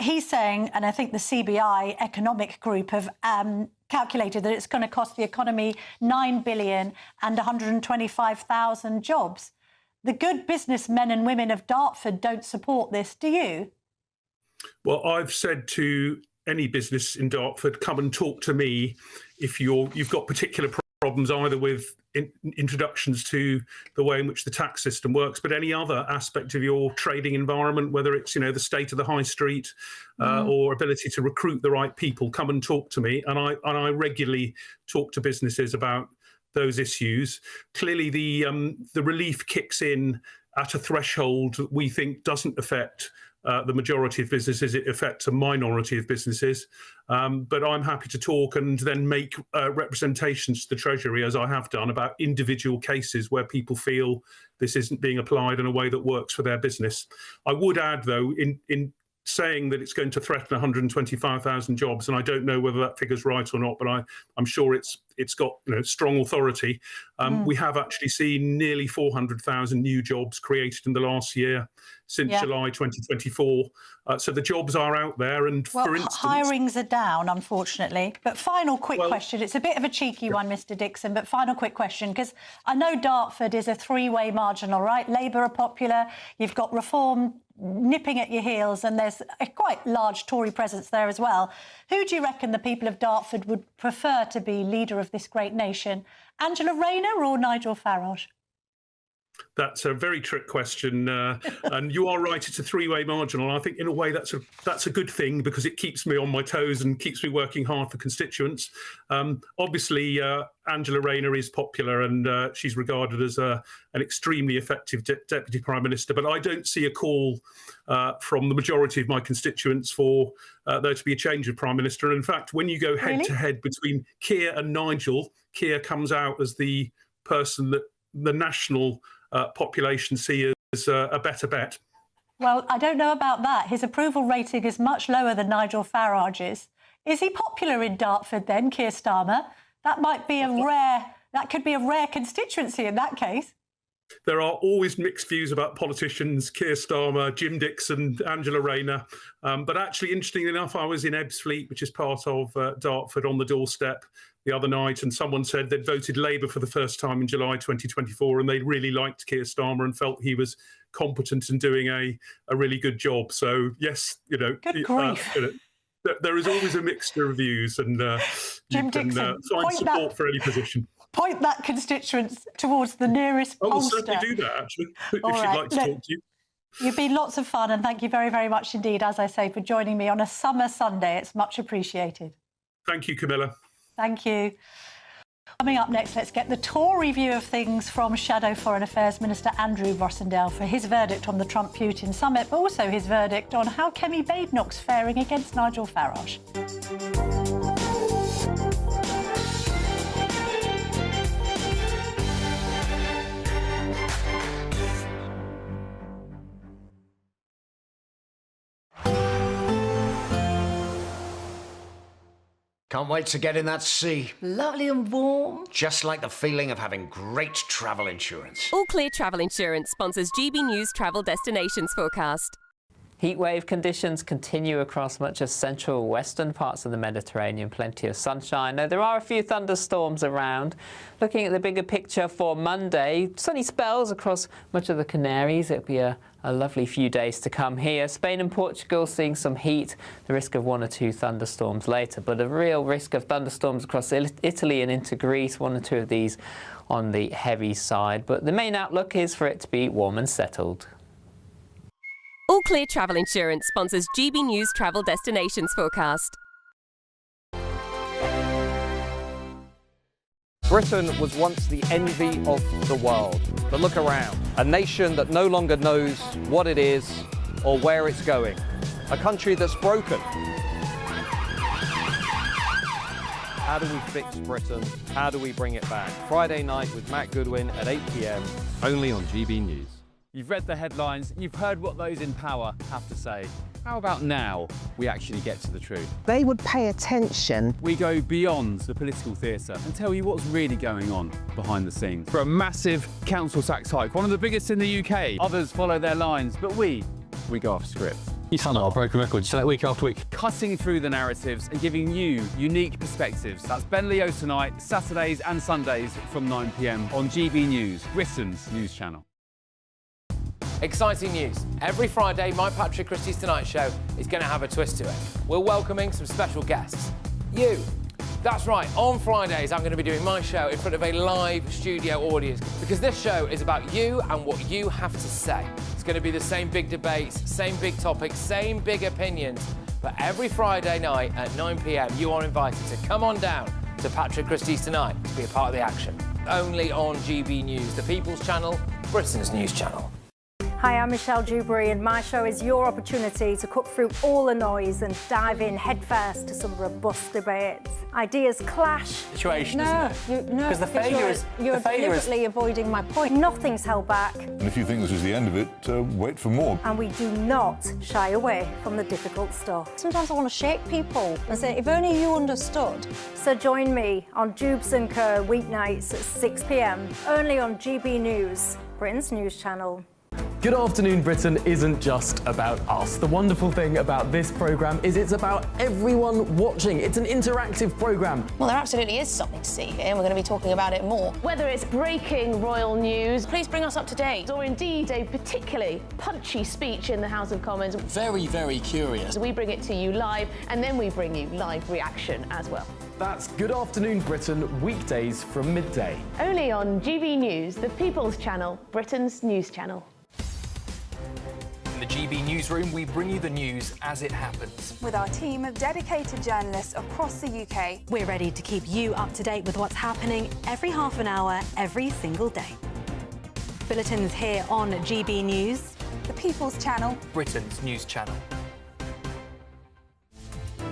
He's saying, and I think the CBI economic group have calculated that it's going to cost the economy $9 billion and 125,000 jobs. The good businessmen and women of Dartford don't support this, do you? Well, I've said to any business in Dartford, come and talk to me if you've got particular problems either with introductions to the way in which the tax system works, but any other aspect of your trading environment, whether it's the state of the high street or ability to recruit the right people, come and talk to me. And I regularly talk to businesses about those issues. Clearly, the relief kicks in at a threshold that we think doesn't affect the majority of businesses. It affects a minority of businesses. But I'm happy to talk and then make representations to the Treasury, as I have done, about individual cases where people feel this isn't being applied in a way that works for their business. I would add, though, in saying that it's going to threaten 125,000 jobs, and I don't know whether that figure's right or not, but I'm sure it's got strong authority. We have actually seen nearly 400,000 new jobs created in the last year since July 2024. So the jobs are out there, and for instance, hirings are down, unfortunately. But final quick question. It's a bit of a cheeky one, Mr. Dickson, but final quick question, because I know Dartford is a three-way marginal, right? Labour are popular, you've got Reform nipping at your heels, and there's a quite large Tory presence there as well. Who do you reckon the people of Dartford would prefer to be leader of this great nation? Angela Rayner or Nigel Farage? That's a very trick question, and you are right. It's a three-way marginal. I think, in a way, that's a good thing because it keeps me on my toes and keeps me working hard for constituents. Obviously, Angela Rayner is popular, and she's regarded as an extremely effective deputy prime minister. But I don't see a call from the majority of my constituents for there to be a change of prime minister. And in fact, when you go head-to-head between Keir and Nigel, Keir comes out as the person that the national population see as a better bet. Well, I don't know about that. His approval rating is much lower than Nigel Farage's. Is he popular in Dartford then, Keir Starmer? That might be that could be a rare constituency in that case. There are always mixed views about politicians, Keir Starmer, Jim Dickson, Angela Rayner. But actually, interestingly enough, I was in Ebbsfleet, which is part of Dartford, on the doorstep the other night, and someone said they'd voted Labour for the first time in July 2024, and they really liked Keir Starmer and felt he was competent and doing a really good job. So, yes, Good grief. There is always a mixture of views, and Jim you can Dickson, find support for any position. Point that constituents towards the nearest pollster. We'll certainly do that, actually, if she'd like to talk to you. You've been lots of fun, and thank you very, very much indeed, as I say, for joining me on a summer Sunday. It's much appreciated. Thank you, Camilla. Thank you. Coming up next, let's get the Tory view of things from Shadow Foreign Affairs Minister Andrew Rosindell for his verdict on the Trump-Putin summit, but also his verdict on how Kemi Badenoch's faring against Nigel Farage. Can't wait to get in that sea. Lovely and warm. Just like the feeling of having great travel insurance. All Clear Travel Insurance sponsors GBNews travel destinations forecast. Heatwave conditions continue across much of central western parts of the Mediterranean. Plenty of sunshine. Now, there are a few thunderstorms around. Looking at the bigger picture for Monday, sunny spells across much of the Canaries. It'll be a lovely few days to come here. Spain and Portugal seeing some heat, the risk of 1 or 2 thunderstorms later, but a real risk of thunderstorms across Italy and into Greece, 1 or 2 of these on the heavy side. But the main outlook is for it to be warm and settled. All Clear Travel Insurance sponsors GBNews travel destinations forecast. Britain was once the envy of the world. But look around. A nation that no longer knows what it is or where it's going. A country that's broken. How do we fix Britain? How do we bring it back? Friday night with Matt Goodwin at 8 p.m. only on GB News. You've read the headlines, you've heard what those in power have to say. How about now we actually get to the truth? They would pay attention. We go beyond the political theatre and tell you what's really going on behind the scenes. For a massive council tax hike, one of the biggest in the UK. Others follow their lines, but we go off script. You sound like a broken record, you say that week after week. Cutting through the narratives and giving you unique perspectives. That's Ben Leo tonight, Saturdays and Sundays from 9 p.m. on GB News, Britain's news channel. Exciting news. Every Friday, my Patrick Christie's Tonight Show is going to have a twist to it. We're welcoming some special guests. You. That's right, on Fridays I'm going to be doing my show in front of a live studio audience because this show is about you and what you have to say. It's going to be the same big debates, same big topics, same big opinions. But every Friday night at 9 p.m, you are invited to come on down to Patrick Christie's Tonight to be a part of the action. Only on GB News, the People's Channel, Britain's news channel. Hi, I'm Michelle Dewberry, and my show is your opportunity to cut through all the noise and dive in headfirst to some robust debates. Ideas clash. Situation, No, isn't it? no, Because the failure is you're deliberately avoiding my point. Nothing's held back, And if you think this is the end of it, wait for more. and we do not shy away from the difficult stuff. Sometimes I want to shake people and say, if only you understood. So join me on Dubes & Co. weeknights at 6 p.m, only on GB News, Britain's news channel. Good Afternoon Britain isn't just about us. The wonderful thing about this programme is it's about everyone watching. It's an interactive programme. Well, there absolutely is something to see here, and we're going to be talking about it more. Whether it's breaking royal news, please bring us up to date, or indeed a particularly punchy speech in the House of Commons. Very, very curious. We bring it to you live, and then we bring you live reaction as well. That's Good Afternoon Britain, weekdays from midday. Only on GB News, the People's Channel, Britain's news channel. In the GB Newsroom, we bring you the news as it happens. With our team of dedicated journalists across the UK, we're ready to keep you up to date with what's happening every half an hour, every single day. Bulletins here on GB News, the People's Channel, Britain's news channel.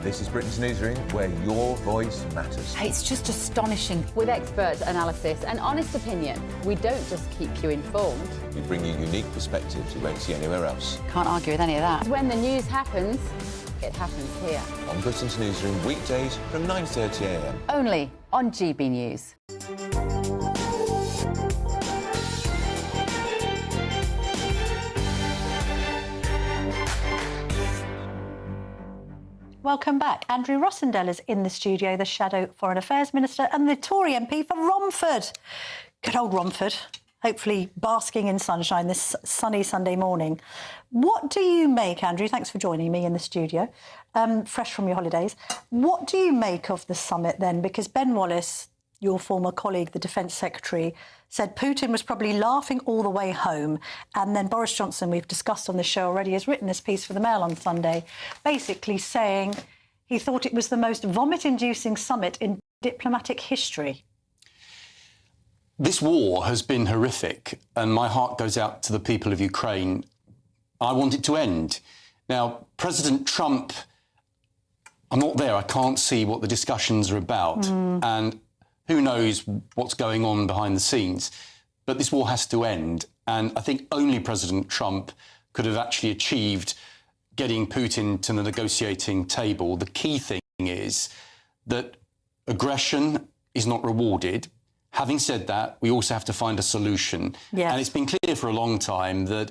This is Britain's Newsroom, where your voice matters. It's just astonishing. With expert analysis and honest opinion, we don't just keep you informed. We bring you unique perspectives you won't see anywhere else. Can't argue with any of that. When the news happens, it happens here. On Britain's Newsroom, weekdays from 9:30 a.m. Only on GB News. Welcome back. Andrew Rosindell is in the studio, the Shadow Foreign Affairs Minister and the Tory MP for Romford. Good old Romford, hopefully basking in sunshine this sunny Sunday morning. What do you make, Andrew, thanks for joining me in the studio, fresh from your holidays. What do you make of the summit then? Because Ben Wallace, your former colleague, the Defence Secretary, said Putin was probably laughing all the way home. And then Boris Johnson, we've discussed on the show already, has written this piece for the Mail on Sunday, basically saying he thought it was the most vomit-inducing summit in diplomatic history. This war has been horrific, and my heart goes out to the people of Ukraine. I want it to end. Now, President Trump, I'm not there, I can't see what the discussions are about. And who knows what's going on behind the scenes. But this war has to end. And I think only President Trump could have actually achieved getting Putin to the negotiating table. The key thing is that aggression is not rewarded. Having said that, we also have to find a solution. Yes. And it's been clear for a long time that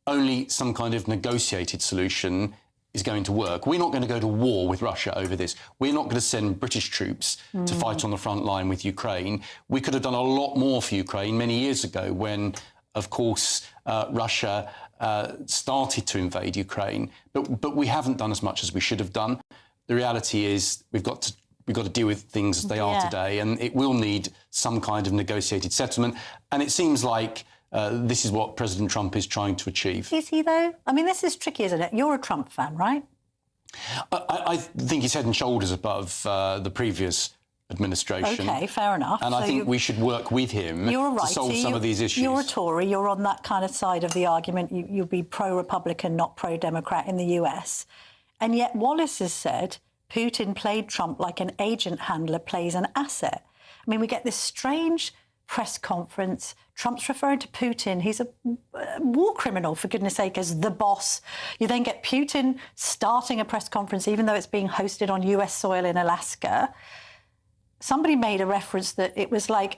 only some kind of negotiated solution is going to work. We're not going to go to war with Russia over this. We're not going to send British troops to fight on the front line with Ukraine. We could have done a lot more for Ukraine many years ago when, of course, Russia started to invade Ukraine. But we haven't done as much as we should have done. The reality is we've got to deal with things as they are today, and it will need some kind of negotiated settlement. And it seems like this is what President Trump is trying to achieve. Is he, though? I mean, this is tricky, isn't it? You're a Trump fan, right? I think he's head and shoulders above the previous administration. OK, fair enough. And I think we should work with him to solve some of these issues. You're a Tory. You're on that kind of side of the argument. You'll be pro-Republican, not pro-Democrat in the US. And yet Wallace has said Putin played Trump like an agent handler plays an asset. I mean, we get this strange press conference. Trump's referring to Putin. He's a war criminal, for goodness sake, as the boss. You then get Putin starting a press conference, even though it's being hosted on US soil in Alaska. Somebody made a reference that it was like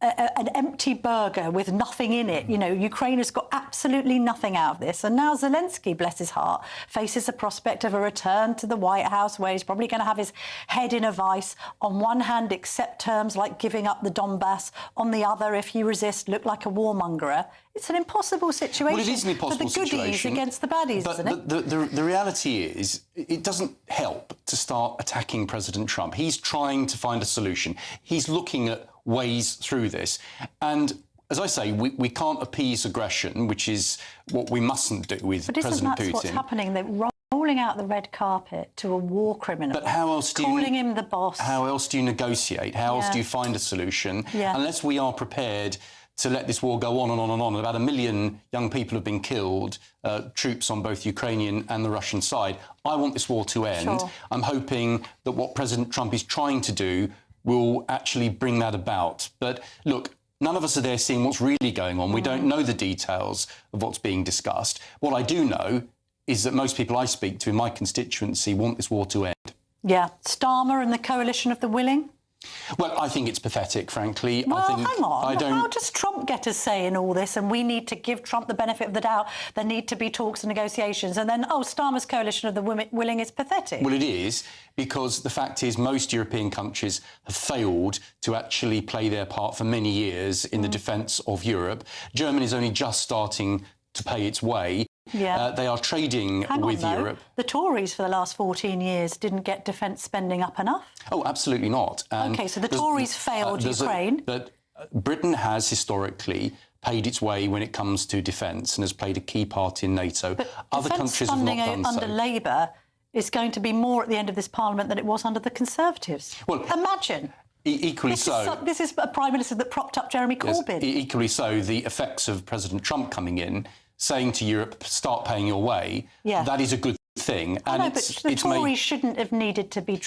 an empty burger with nothing in it. You know, Ukraine has got absolutely nothing out of this. And now Zelensky, bless his heart, faces the prospect of a return to the White House where he's probably going to have his head in a vice. On one hand, accept terms like giving up the Donbass. On the other, if you resist, look like a warmongerer. It's an impossible situation. Well, it is an impossible for the goodies against the baddies, isn't it? But the reality is, it doesn't help to start attacking President Trump. He's trying to find a solution. He's looking at ways through this. And as I say, we can't appease aggression, which is what we mustn't do with President Putin. But isn't that what's happening? They're rolling out the red carpet to a war criminal. But how else do calling him the boss? How else do you negotiate? How else do you find a solution? Unless we are prepared to let this war go on and on and on. About 1 million young people have been killed, troops on both Ukrainian and the Russian side. I want this war to end. Sure. I'm hoping that what President Trump is trying to do will actually bring that about. But look, none of us are there seeing what's really going on. We don't know the details of what's being discussed. What I do know is that most people I speak to in my constituency want this war to end. Yeah. Starmer and the coalition of the willing? Well, I think it's pathetic, frankly. Well, I think, hang on. I don't... How does Trump get a say in all this? And we need to give Trump the benefit of the doubt. There need to be talks and negotiations. And then, Starmer's coalition of the willing is pathetic. Well, it is, because the fact is most European countries have failed to actually play their part for many years in the defence of Europe. Germany is only just starting to pay its way. Yeah. They are trading with Europe. The Tories for the last 14 years didn't get defence spending up enough? Oh, absolutely not. And OK, so the Tories failed Ukraine. But Britain has historically paid its way when it comes to defence and has played a key part in NATO. But other countries have not done under Labour is going to be more at the end of this Parliament than it was under the Conservatives. Well, imagine. Equally This is a Prime Minister that propped up Jeremy Corbyn. Yes, equally so, the effects of President Trump coming in, saying to Europe, start paying your way, that is a good thing. And but the Tories shouldn't have needed to be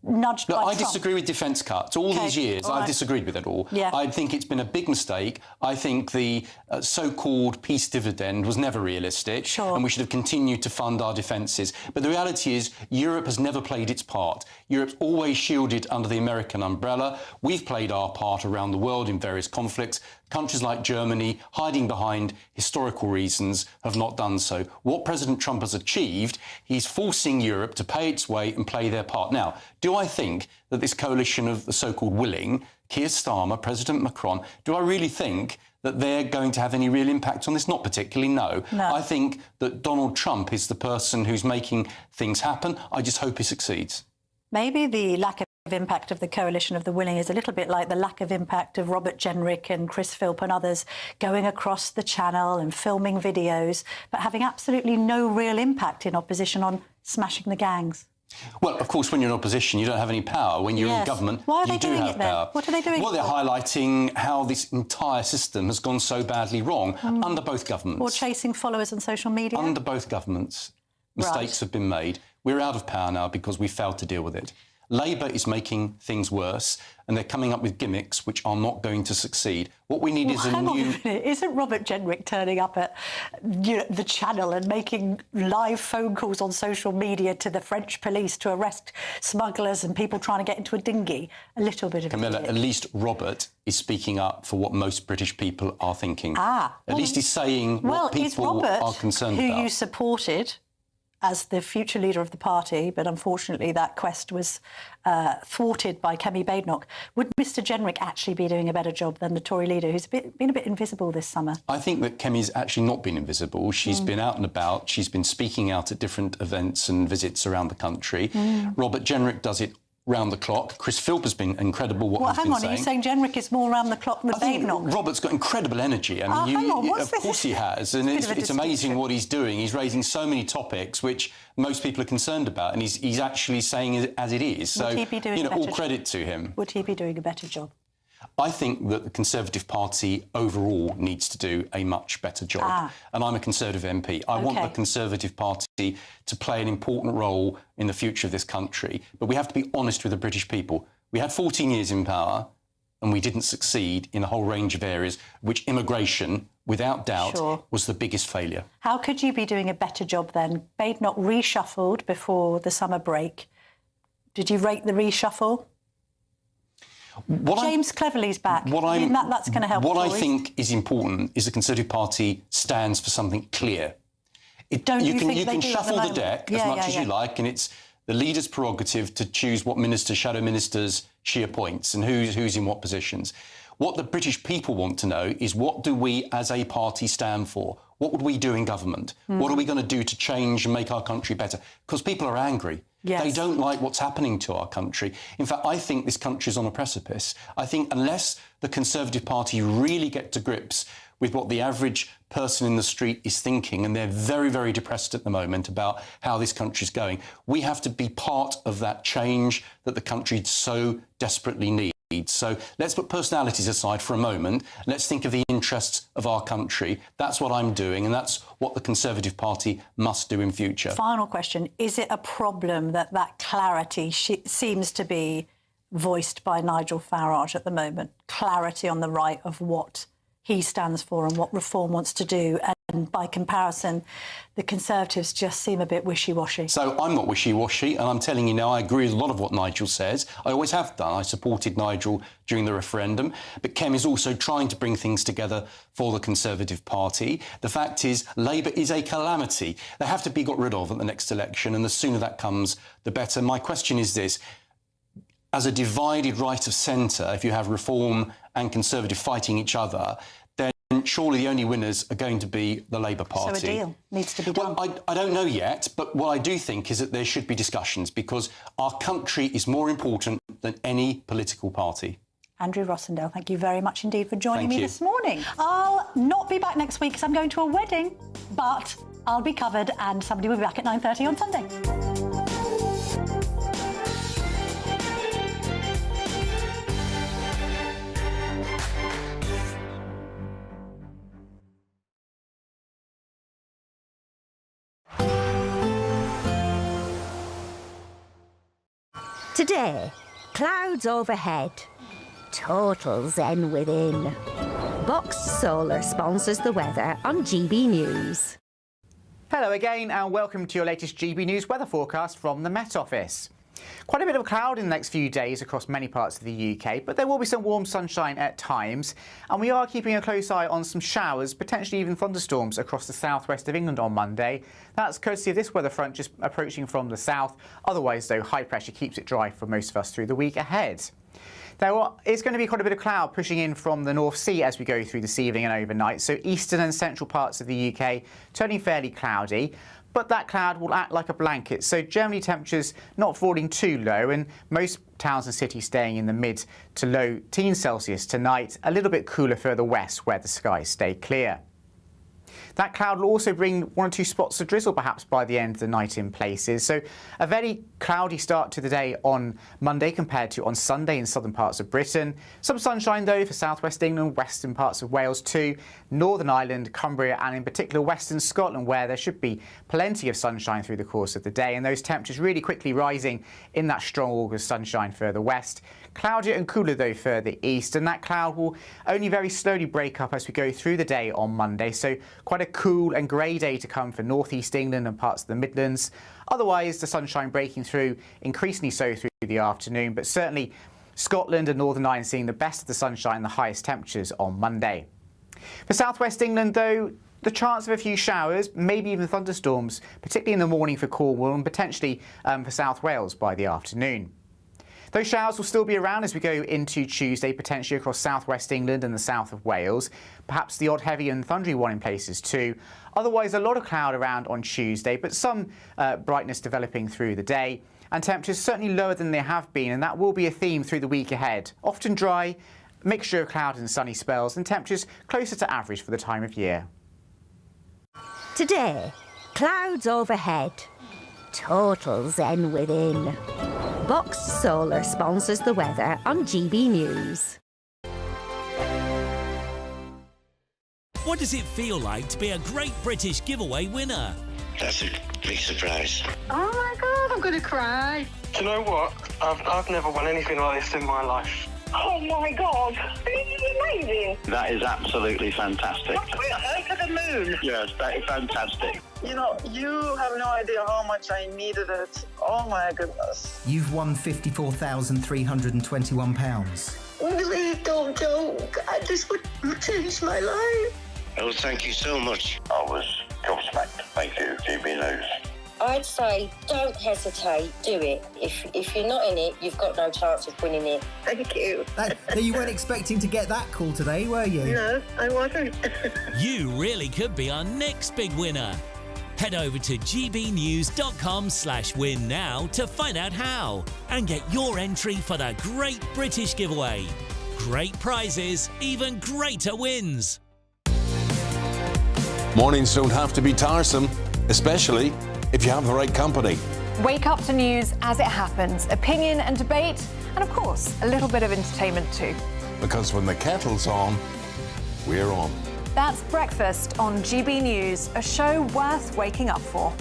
nudged by Trump. I disagree with defence cuts. All these years, I've disagreed with it all. Yeah. I think it's been a big mistake. I think the so-called peace dividend was never realistic, and we should have continued to fund our defences. But the reality is Europe has never played its part. Europe's always shielded under the American umbrella. We've played our part around the world in various conflicts. Countries like Germany, hiding behind historical reasons, have not done so. What President Trump has achieved, he's forcing Europe to pay its way and play their part. Now, do I think that this coalition of the so-called willing, Keir Starmer, President Macron, do I really think that they're going to have any real impact on this? Not particularly, no. I think that Donald Trump is the person who's making things happen. I just hope he succeeds. Maybe the lack of impact of the coalition of the willing is a little bit like the lack of impact of Robert Jenrick and Chris Philp and others going across the channel and filming videos, but having absolutely no real impact in opposition on smashing the gangs. Well, of course, when you're in opposition, you don't have any power. When you're in government, you do have power. What are they doing? Well, they're highlighting how this entire system has gone so badly wrong under both governments. Or chasing followers on social media? Under both governments. Mistakes have been made. We're out of power now because we failed to deal with it. Labour is making things worse, and they're coming up with gimmicks which are not going to succeed. What we need is a hang new... on a minute. Isn't Robert Jenrick turning up at the channel and making live phone calls on social media to the French police to arrest smugglers and people trying to get into a dinghy? A little bit of Camilla, at least Robert is speaking up for what most British people are thinking. At least he's saying what people are concerned about. Who you supported as the future leader of the party, but unfortunately that quest was thwarted by Kemi Badenoch. Would Mr Jenrick actually be doing a better job than the Tory leader, who's been a bit invisible this summer? I think that Kemi's actually not been invisible. She's been out and about. She's been speaking out at different events and visits around the country. Robert Jenrick does it round the clock. Chris Philp has been incredible what he's been saying. Hang on, are you saying Jenrick is more round the clock than Badenoch? Robert's got incredible energy. I mean, of course he has. And it's amazing what he's doing. He's raising so many topics which most people are concerned about, and he's actually saying it as it is. So, Would he be doing a better all credit to him. Would he be doing a better job? I think that the Conservative Party overall needs to do a much better job. And I'm a Conservative MP. I want the Conservative Party to play an important role in the future of this country. But we have to be honest with the British people. We had 14 years in power and we didn't succeed in a whole range of areas, which immigration, without doubt, was the biggest failure. How could you be doing a better job then? Badenoch reshuffled before the summer break. Did you rate the reshuffle? James Cleverly's back. That's going to help. What I think is important is the Conservative Party stands for something clear. You can shuffle the deck as much as you like, and it's the leader's prerogative to choose what ministers, shadow ministers, she appoints and who's in what positions. What the British people want to know is, what do we as a party stand for? What would we do in government? What are we going to do to change and make our country better? Because people are angry. They don't like what's happening to our country. In fact, I think this country is on a precipice. I think unless the Conservative Party really get to grips with what the average person in the street is thinking, and they're very, very depressed at the moment about how this country's going, we have to be part of that change that the country so desperately needs. So let's put personalities aside for a moment. Let's think of the interests of our country. That's what I'm doing, and that's what the Conservative Party must do in future. Final question. Is it a problem that clarity seems to be voiced by Nigel Farage at the moment? Clarity on the right of what he stands for and what Reform wants to do. And by comparison, the Conservatives just seem a bit wishy-washy. So I'm not wishy-washy, and I'm telling you now, I agree with a lot of what Nigel says. I always have done. I supported Nigel during the referendum. But Kem is also trying to bring things together for the Conservative Party. The fact is, Labour is a calamity. They have to be got rid of at the next election, and the sooner that comes, the better. My question is this. As a divided right of centre, if you have Reform and Conservative fighting each other, then surely the only winners are going to be the Labour Party. So a deal needs to be done. Well, I don't know yet, but what I do think is that there should be discussions because our country is more important than any political party. Andrew Rosindell, thank you very much indeed for joining me you. this morning. I'll not be back next week because I'm going to a wedding, but I'll be covered and somebody will be back at 9:30 on Sunday. Today, clouds overhead, total zen within. Boxed Solar sponsors the weather on GB News. Hello again and welcome to your latest GB News weather forecast from the Met Office. Quite a bit of cloud in the next few days across many parts of the UK, but there will be some warm sunshine at times, and we are keeping a close eye on some showers, potentially even thunderstorms across the southwest of England on Monday. That's courtesy of this weather front just approaching from the south. Otherwise, though, high pressure keeps it dry for most of us through the week ahead. There is going to be quite a bit of cloud pushing in from the North Sea as we go through this evening and overnight, so eastern and central parts of the UK turning fairly cloudy. But that cloud will act like a blanket, so generally temperatures not falling too low and most towns and cities staying in the mid to low teens Celsius tonight, a little bit cooler further west where the skies stay clear. That cloud will also bring one or two spots of drizzle perhaps by the end of the night in places. So a very cloudy start to the day on Monday compared to on Sunday in southern parts of Britain. Some sunshine though for southwest England, western parts of Wales too, Northern Ireland, Cumbria and in particular western Scotland where there should be plenty of sunshine through the course of the day and those temperatures really quickly rising in that strong August sunshine further west. Cloudier and cooler though further east, and that cloud will only very slowly break up as we go through the day on Monday, so quite a cool and grey day to come for northeast England and parts of the Midlands. Otherwise the sunshine breaking through increasingly so through the afternoon, but certainly Scotland and Northern Ireland seeing the best of the sunshine, the highest temperatures on Monday. For southwest England though, the chance of a few showers, maybe even thunderstorms, particularly in the morning for Cornwall and potentially for South Wales by the afternoon. Those showers will still be around as we go into Tuesday, potentially across southwest England and the south of Wales. Perhaps the odd heavy and thundery one in places too. Otherwise, a lot of cloud around on Tuesday, but some brightness developing through the day. And temperatures certainly lower than they have been, and that will be a theme through the week ahead. Often dry, mixture of cloud and sunny spells, and temperatures closer to average for the time of year. Today, clouds overhead, total zen within. Boxed Solar sponsors the weather on GB News. What does it feel like to be a Great British Giveaway winner? That's a big surprise. Oh my God, I'm going to cry. Do you know what? I've never won anything like this in my life. Oh my God, this is amazing. That is absolutely fantastic. We're over the moon. Yes, that is fantastic. You know, you have no idea how much I needed it. Oh my goodness. You've won £54,321. Please don't joke. This would change my life. Oh, thank you so much. I was gobsmacked. Thank you, GB News. I'd say don't hesitate, do it. If you're not in it, you've got no chance of winning it. Thank you. You weren't expecting to get that call today, were you? No, I wasn't. You really could be our next big winner. Head over to gbnews.com/win now to find out how and get your entry for the Great British Giveaway. Great prizes, even greater wins. Mornings don't have to be tiresome, especially if you have the right company. Wake up to news as it happens, opinion and debate, and of course, a little bit of entertainment too. Because when the kettle's on, we're on. That's Breakfast on GB News, a show worth waking up for.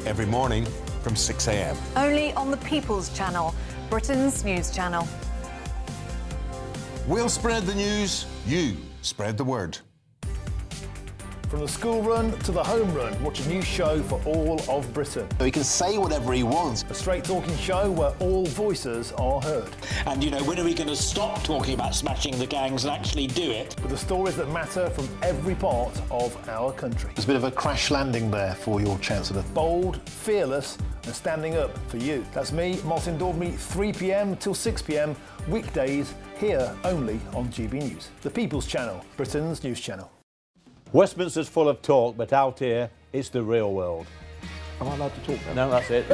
Every morning from 6 a.m. Only on the People's Channel, Britain's news channel. We'll spread the news, you spread the word. From the school run to the home run, watch a new show for all of Britain. So he can say whatever he wants. A straight-talking show where all voices are heard. And, you know, when are we going to stop talking about smashing the gangs and actually do it? With the stories that matter from every part of our country. There's a bit of a crash landing there for your Chancellor. Bold, fearless and standing up for you. That's me, Martin Daubney, 3 p.m. till 6 p.m, weekdays, here only on GB News. The People's Channel, Britain's news channel. Westminster's full of talk, but out here, it's the real world. Am I allowed to talk now? No, that's it.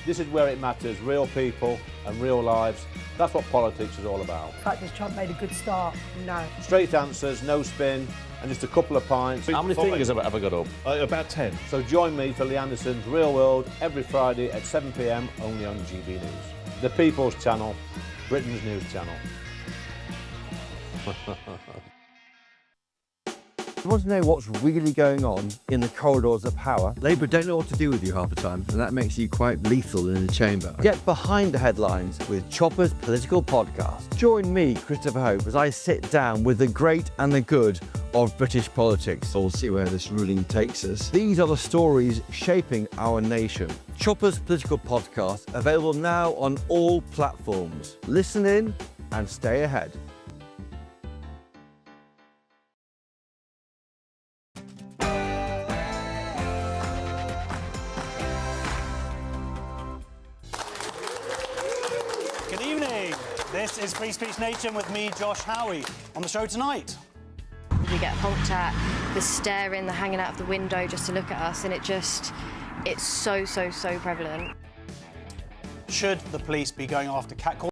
This is where it matters, real people and real lives. That's what politics is all about. The fact has Trump made a good start? No. Straight answers, no spin, and just a couple of pints. How many fingers have I got up? About 10. So join me for Lee Anderson's Real World every Friday at 7 p.m, only on GB News. The People's Channel, Britain's news channel. You want to know what's really going on in the corridors of power? Labour don't know what to do with you half the time, and that makes you quite lethal in the chamber. Get behind the headlines with Chopper's Political Podcast. Join me, Christopher Hope, as I sit down with the great and the good of British politics. We'll see where this ruling takes us. These are the stories shaping our nation. Chopper's Political Podcast, available now on all platforms. Listen in and stay ahead. This is Free Speech Nation with me, Josh Howie. On the show tonight, we get honked at, the staring, the hanging out of the window just to look at us, and it's so prevalent. should the police be going after catcalls?